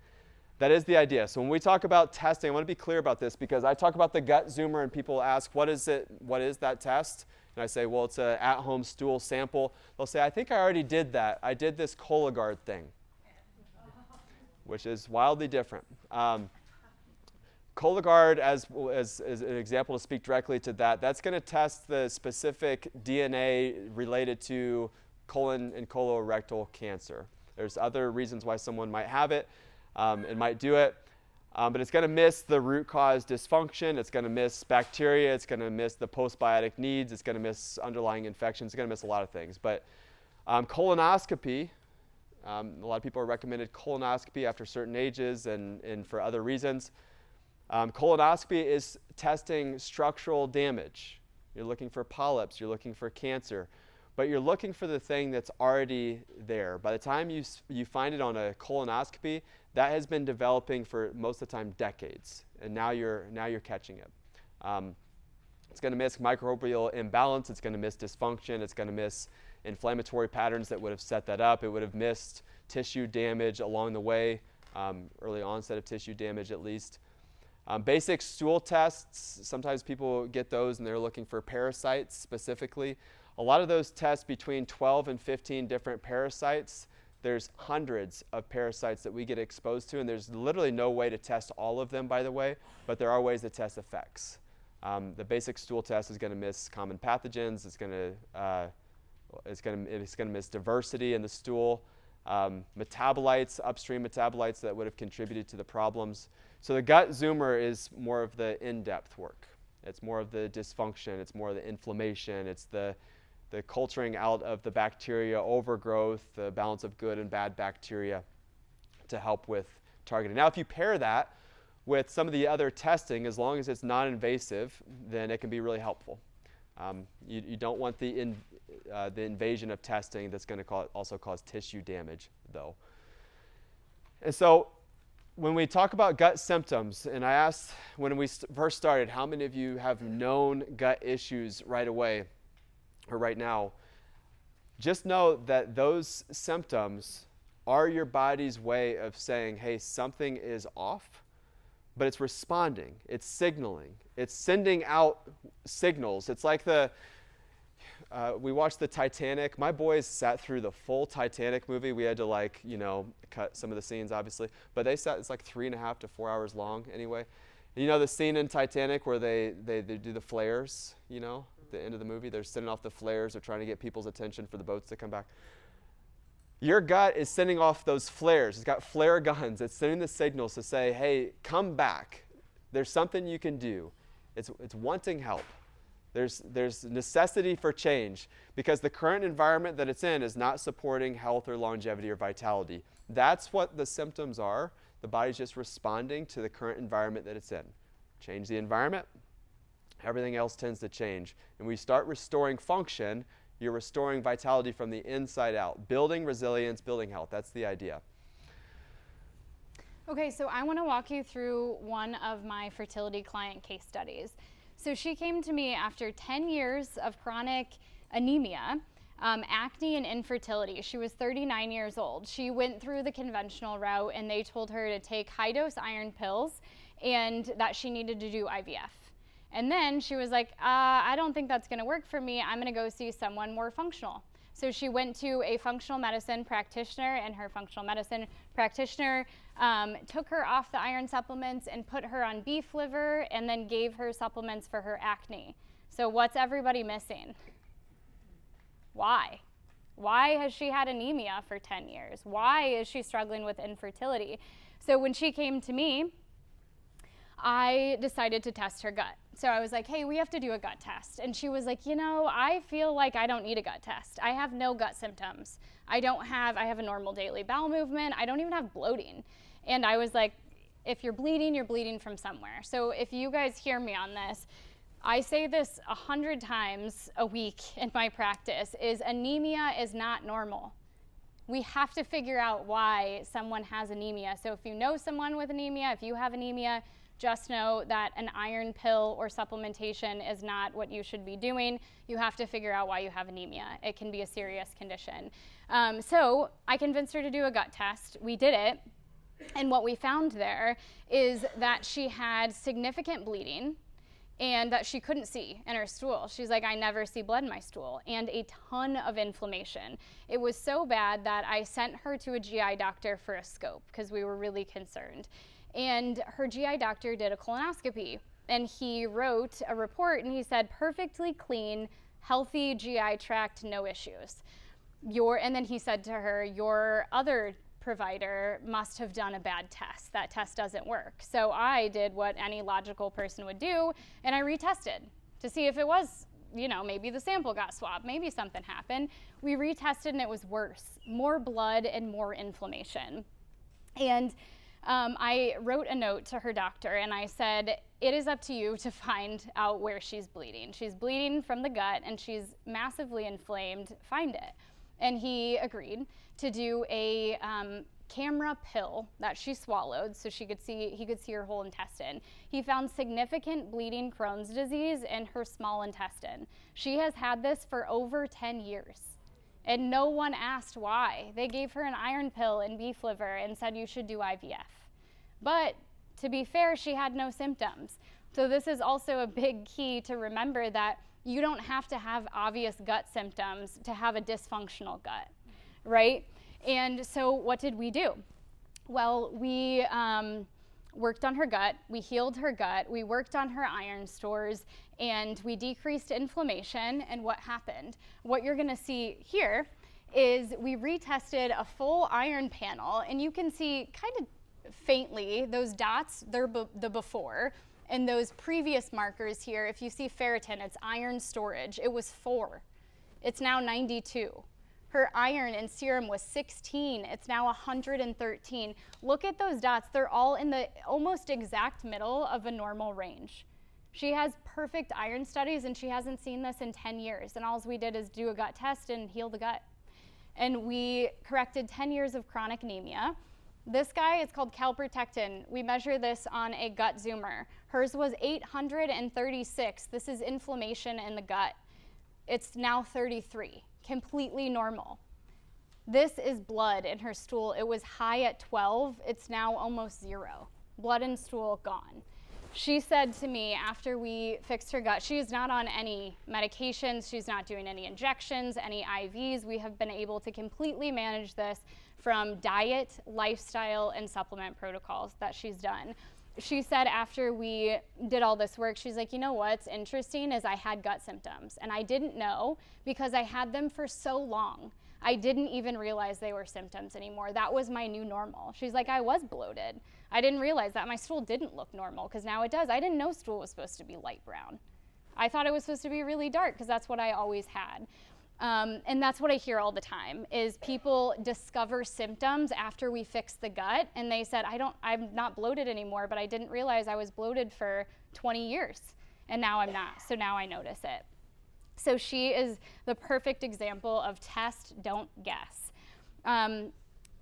Speaker 1: that is the idea. So when we talk about testing, I want to be clear about this because I talk about the gut zoomer and people ask, what is that test? And I say, well, it's an at-home stool sample. They'll say, I think I already did that. I did this Cologuard thing, which is wildly different. Cologuard, as an example to speak directly to that, that's going to test the specific DNA related to colon and colorectal cancer. There's other reasons why someone might have it and might do it, but it's going to miss the root cause dysfunction. It's going to miss bacteria. It's going to miss the postbiotic needs. It's going to miss underlying infections. It's going to miss a lot of things. But colonoscopy, a lot of people are recommended colonoscopy after certain ages and for other reasons. Colonoscopy is testing structural damage. You're looking for polyps, you're looking for cancer, but you're looking for the thing that's already there. By the time you find it on a colonoscopy, that has been developing for most of the time decades, and now you're catching it. It's going to miss microbial imbalance, it's going to miss dysfunction, it's going to miss inflammatory patterns that would have set that up, it would have missed tissue damage along the way, early onset of tissue damage at least. Basic stool tests, sometimes people get those and they're looking for parasites specifically. A lot of those test between 12 and 15 different parasites. There's hundreds of parasites that we get exposed to, and there's literally no way to test all of them, by the way, but there are ways to test effects. The basic stool test is going to miss common pathogens. It's going to miss diversity in the stool, metabolites, upstream metabolites that would have contributed to the problems. So the gut zoomer is more of the in-depth work. It's more of the dysfunction. It's more of the inflammation. It's the culturing out of the bacteria, overgrowth, the balance of good and bad bacteria to help with targeting. Now, if you pair that with some of the other testing, as long as it's non-invasive, then it can be really helpful. You don't want the invasion of testing that's going to also cause tissue damage, though. And so when we talk about gut symptoms, and I asked when we first started, how many of you have known gut issues right away or right now? Just know that those symptoms are your body's way of saying, hey, something is off, but it's responding, it's signaling, it's sending out signals. It's like we watched the Titanic. My boys sat through the full Titanic movie. We had to cut some of the scenes, obviously, but they sat, it's like 3.5 to 4 hours long anyway. You know the scene in Titanic where they do the flares, at the end of the movie? They're sending off the flares. They're trying to get people's attention for the boats to come back. Your gut is sending off those flares. It's got flare guns. It's sending the signals to say, hey, come back. There's something you can do. It's wanting help. There's necessity for change because the current environment that it's in is not supporting health or longevity or vitality. That's what the symptoms are. The body's just responding to the current environment that it's in. Change the environment, everything else tends to change. And we start restoring function, you're restoring vitality from the inside out, building resilience, building health. That's the idea.
Speaker 2: Okay, so I want to walk you through one of my fertility client case studies. So she came to me after 10 years of chronic anemia, acne and infertility. She was 39 years old. She went through the conventional route and they told her to take high-dose iron pills and that she needed to do IVF. And then she was like, I don't think that's going to work for me. I'm going to go see someone more functional. So she went to a functional medicine practitioner, and her functional medicine practitioner took her off the iron supplements and put her on beef liver and then gave her supplements for her acne. So what's everybody missing? Why? Why has she had anemia for 10 years? Why is she struggling with infertility? So when she came to me, I decided to test her gut. So I was like, hey, we have to do a gut test. And she was like, I feel like I don't need a gut test. I have no gut symptoms. I have a normal daily bowel movement. I don't even have bloating. And I was like, if you're bleeding from somewhere. So if you guys hear me on this, I say this 100 times a week in my practice, is anemia is not normal. We have to figure out why someone has anemia. So if you know someone with anemia, if you have anemia, just know that an iron pill or supplementation is not what you should be doing. You have to figure out why you have anemia. It can be a serious condition. So I convinced her to do a gut test. We did it. And what we found there is that she had significant bleeding and that she couldn't see in her stool. She's like, I never see blood in my stool, and a ton of inflammation. It was so bad that I sent her to a GI doctor for a scope because we were really concerned. and her GI doctor did a colonoscopy, and he wrote a report and he said, perfectly clean, healthy GI tract, no issues. And then he said to her, your other provider must have done a bad test. That test doesn't work. So I did what any logical person would do, and I retested to see if it was, maybe the sample got swabbed, maybe something happened. We retested and it was worse, more blood and more inflammation. And I wrote a note to her doctor and I said, it is up to you to find out where she's bleeding. She's bleeding from the gut and she's massively inflamed, find it. And he agreed to do a camera pill that she swallowed so he could see her whole intestine. He found significant bleeding Crohn's disease in her small intestine. She has had this for over 10 years. And no one asked why. They gave her an iron pill and beef liver and said you should do IVF. But to be fair, she had no symptoms. So this is also a big key to remember, that you don't have to have obvious gut symptoms to have a dysfunctional gut, right? And so what did we do? Well, we worked on her gut, we healed her gut, we worked on her iron stores, and we decreased inflammation. And what happened? What you're gonna see here is we retested a full iron panel, and you can see kind of faintly those dots, they're the before, and those previous markers here, if you see ferritin, it's iron storage. It was 4. It's now 92. Her iron in serum was 16. It's now 113. Look at those dots. They're all in the almost exact middle of a normal range. She has perfect iron studies, and she hasn't seen this in 10 years. And all we did is do a gut test and heal the gut. And we corrected 10 years of chronic anemia. This guy is called calprotectin. We measure this on a gut zoomer. Hers was 836. This is inflammation in the gut. It's now 33, completely normal. This is blood in her stool. It was high at 12. It's now almost 0. Blood and stool gone. She said to me after we fixed her gut, she is not on any medications. She's not doing any injections, any IVs. We have been able to completely manage this from diet, lifestyle, and supplement protocols that she's done. She said after we did all this work, she's like, you know what's interesting is I had gut symptoms, and I didn't know because I had them for so long. I didn't even realize they were symptoms anymore. That was my new normal. She's like, I was bloated. I didn't realize that my stool didn't look normal, because now it does. I didn't know stool was supposed to be light brown. I thought it was supposed to be really dark, because that's what I always had. And that's what I hear all the time, is people discover symptoms after we fix the gut, and they said, I'm not bloated anymore, but I didn't realize I was bloated for 20 years, and now I'm not, so now I notice it. So she is the perfect example of test, don't guess.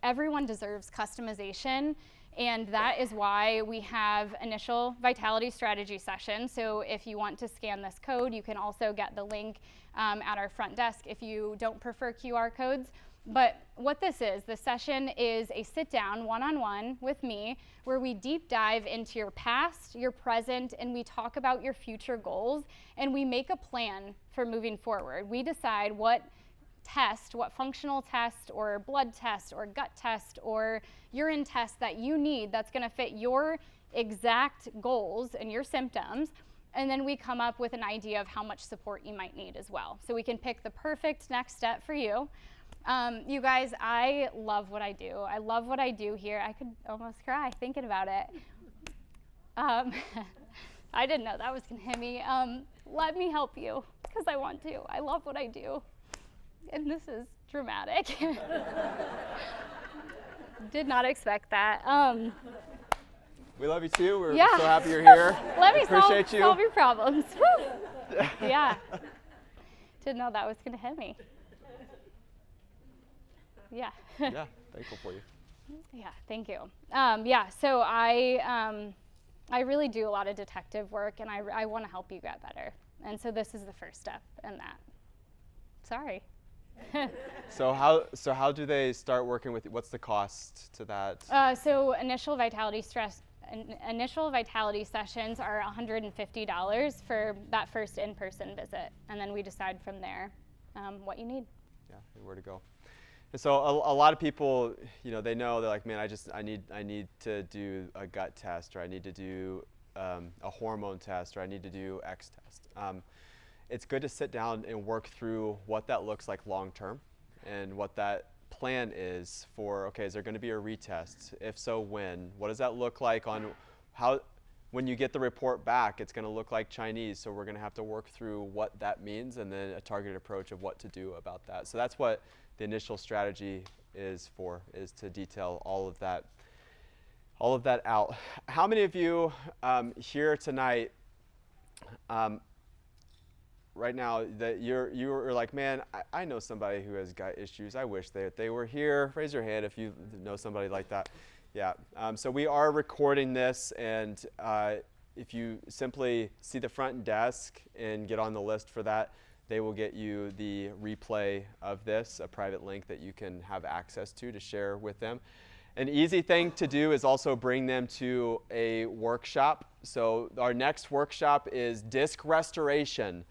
Speaker 2: Everyone deserves customization, and that is why we have initial vitality strategy sessions. So if you want to scan this code, you can also get the link at our front desk if you don't prefer QR codes. But what this is, the session is a sit-down one-on-one with me where we deep dive into your past, your present, and we talk about your future goals, and we make a plan for moving forward. We decide what test, what functional test or blood test or gut test or urine test that you need that's going to fit your exact goals and your symptoms. And then we come up with an idea of how much support you might need as well. So we can pick the perfect next step for you. You guys, I love what I do. I love what I do here. I could almost cry thinking about it. I didn't know that was going to hit me. Let me help you, because I want to. I love what I do. And this is dramatic. Did not expect that.
Speaker 1: We love you too. We're
Speaker 2: Yeah.
Speaker 1: so happy you're here.
Speaker 2: Let me
Speaker 1: Appreciate
Speaker 2: solve your problems. Yeah. Didn't know that was going to hit me. Yeah.
Speaker 1: Yeah, thankful for you.
Speaker 2: Yeah, thank you. Yeah, so I really do a lot of detective work, and I want to help you get better. And so this is the first step in that. Sorry.
Speaker 1: So how do they start working with you? What's the cost to that?
Speaker 2: So initial vitality sessions are $150 for that first in-person visit, and then we decide from there what you need.
Speaker 1: Yeah, and where to go. And so a lot of people, they know, they're like, man, I need to do a gut test, or I need to do a hormone test, or I need to do X test. It's good to sit down and work through what that looks like long term, and what that plan is for, okay, is there going to be a retest? If so, when? What does that look like on how, when you get the report back, it's going to look like Chinese, so we're going to have to work through what that means, and then a targeted approach of what to do about that. So that's what the initial strategy is to detail all of that out. How many of you here tonight, right now, that you're like, man, I know somebody who has gut issues. I wish they were here. Raise your hand if you know somebody like that. Yeah. So we are recording this, and if you simply see the front desk and get on the list for that, they will get you the replay of this, a private link that you can have access to share with them. An easy thing to do is also bring them to a workshop. So our next workshop is disc restoration.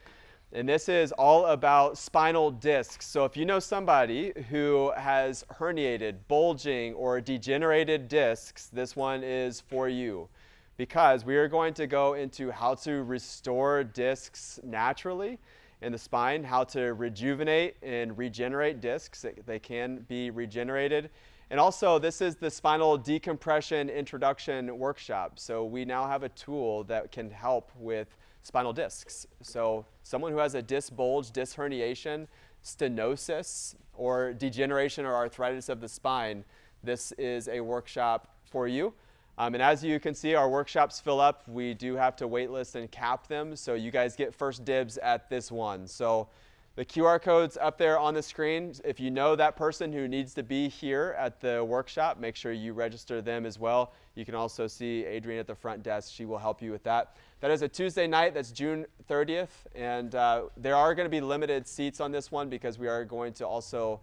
Speaker 1: And this is all about spinal discs. So if you know somebody who has herniated, bulging, or degenerated discs, this one is for you. Because we are going to go into how to restore discs naturally in the spine, how to rejuvenate and regenerate discs. They can be regenerated. And also, this is the spinal decompression introduction workshop. So we now have a tool that can help with spinal discs. So someone who has a disc bulge, disc herniation, stenosis, or degeneration or arthritis of the spine, this is a workshop for you. And as you can see, our workshops fill up. We do have to waitlist and cap them, so you guys get first dibs at this one. So the QR code's up there on the screen. If you know that person who needs to be here at the workshop, make sure you register them as well. You can also see Adrienne at the front desk. She will help you with that. That is a Tuesday night. That's June 30th. And there are going to be limited seats on this one, because we are going to also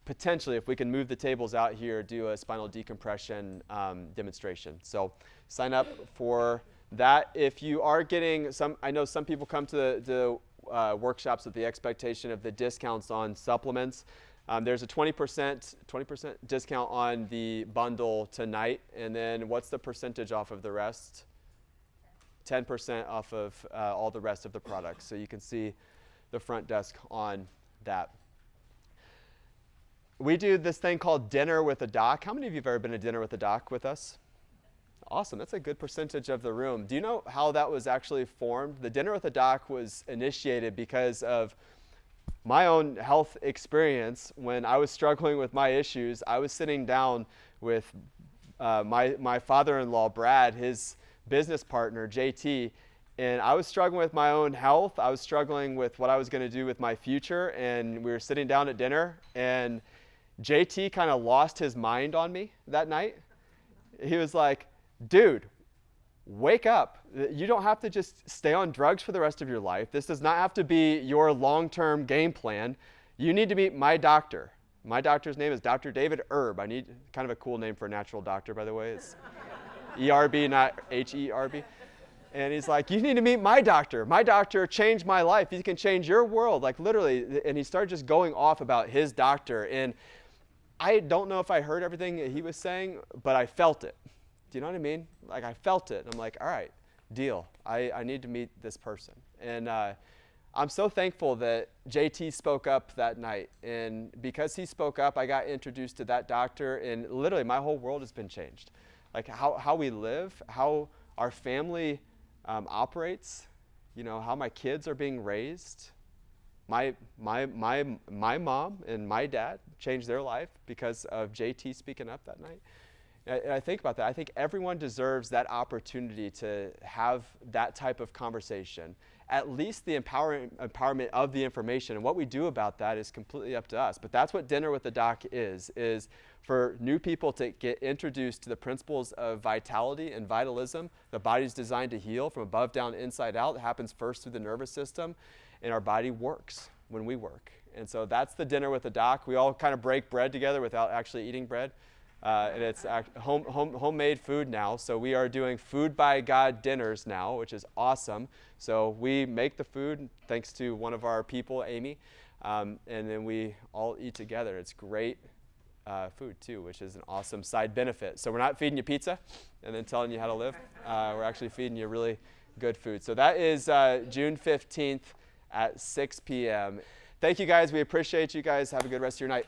Speaker 1: potentially, if we can move the tables out here, do a spinal decompression demonstration. So sign up for that. If you are getting I know some people come to the workshops with the expectation of the discounts on supplements. There's a 20% discount on the bundle tonight. And then what's the percentage off of the rest? 10% off of all the rest of the products. So you can see the front desk on that. We do this thing called Dinner with a Doc. How many of you have ever been to Dinner with a Doc with us? Awesome. That's a good percentage of the room. Do you know how that was actually formed? The Dinner with a Doc was initiated because of my own health experience. When I was struggling with my issues, I was sitting down with my father-in-law, Brad, his business partner, JT, and I was struggling with my own health. I was struggling with what I was going to do with my future, and we were sitting down at dinner, and JT kind of lost his mind on me that night. He was like, dude, wake up. You don't have to just stay on drugs for the rest of your life. This does not have to be your long-term game plan. You need to meet my doctor. My doctor's name is Dr. David Erb. I need kind of a cool name for a natural doctor, by the way. It's E-R-B, not H-E-R-B. And he's like, you need to meet my doctor. My doctor changed my life. He can change your world, like literally. And he started just going off about his doctor. And I don't know if I heard everything that he was saying, but I felt it. Do you know what I mean? Like, I felt it. And I'm like, all right, deal. I need to meet this person. And I'm so thankful that JT spoke up that night. And because he spoke up, I got introduced to that doctor. And literally, my whole world has been changed. Like how we live, how our family operates, how my kids are being raised. My mom and my dad changed their life because of JT speaking up that night. And I think about that. I think everyone deserves that opportunity to have that type of conversation. At least the empowerment of the information. And what we do about that is completely up to us. But that's what Dinner with the Doc is for new people to get introduced to the principles of vitality and vitalism. The body's designed to heal from above down, inside out. It happens first through the nervous system. And our body works when we work. And so that's the Dinner with the Doc. We all kind of break bread together without actually eating bread. And it's homemade food now. So we are doing Food by God dinners now, which is awesome. So we make the food thanks to one of our people, Amy, and then we all eat together. It's great food too, which is an awesome side benefit. So we're not feeding you pizza and then telling you how to live. We're actually feeding you really good food. So that is June 15th at 6 p.m. Thank you guys. We appreciate you guys. Have a good rest of your night.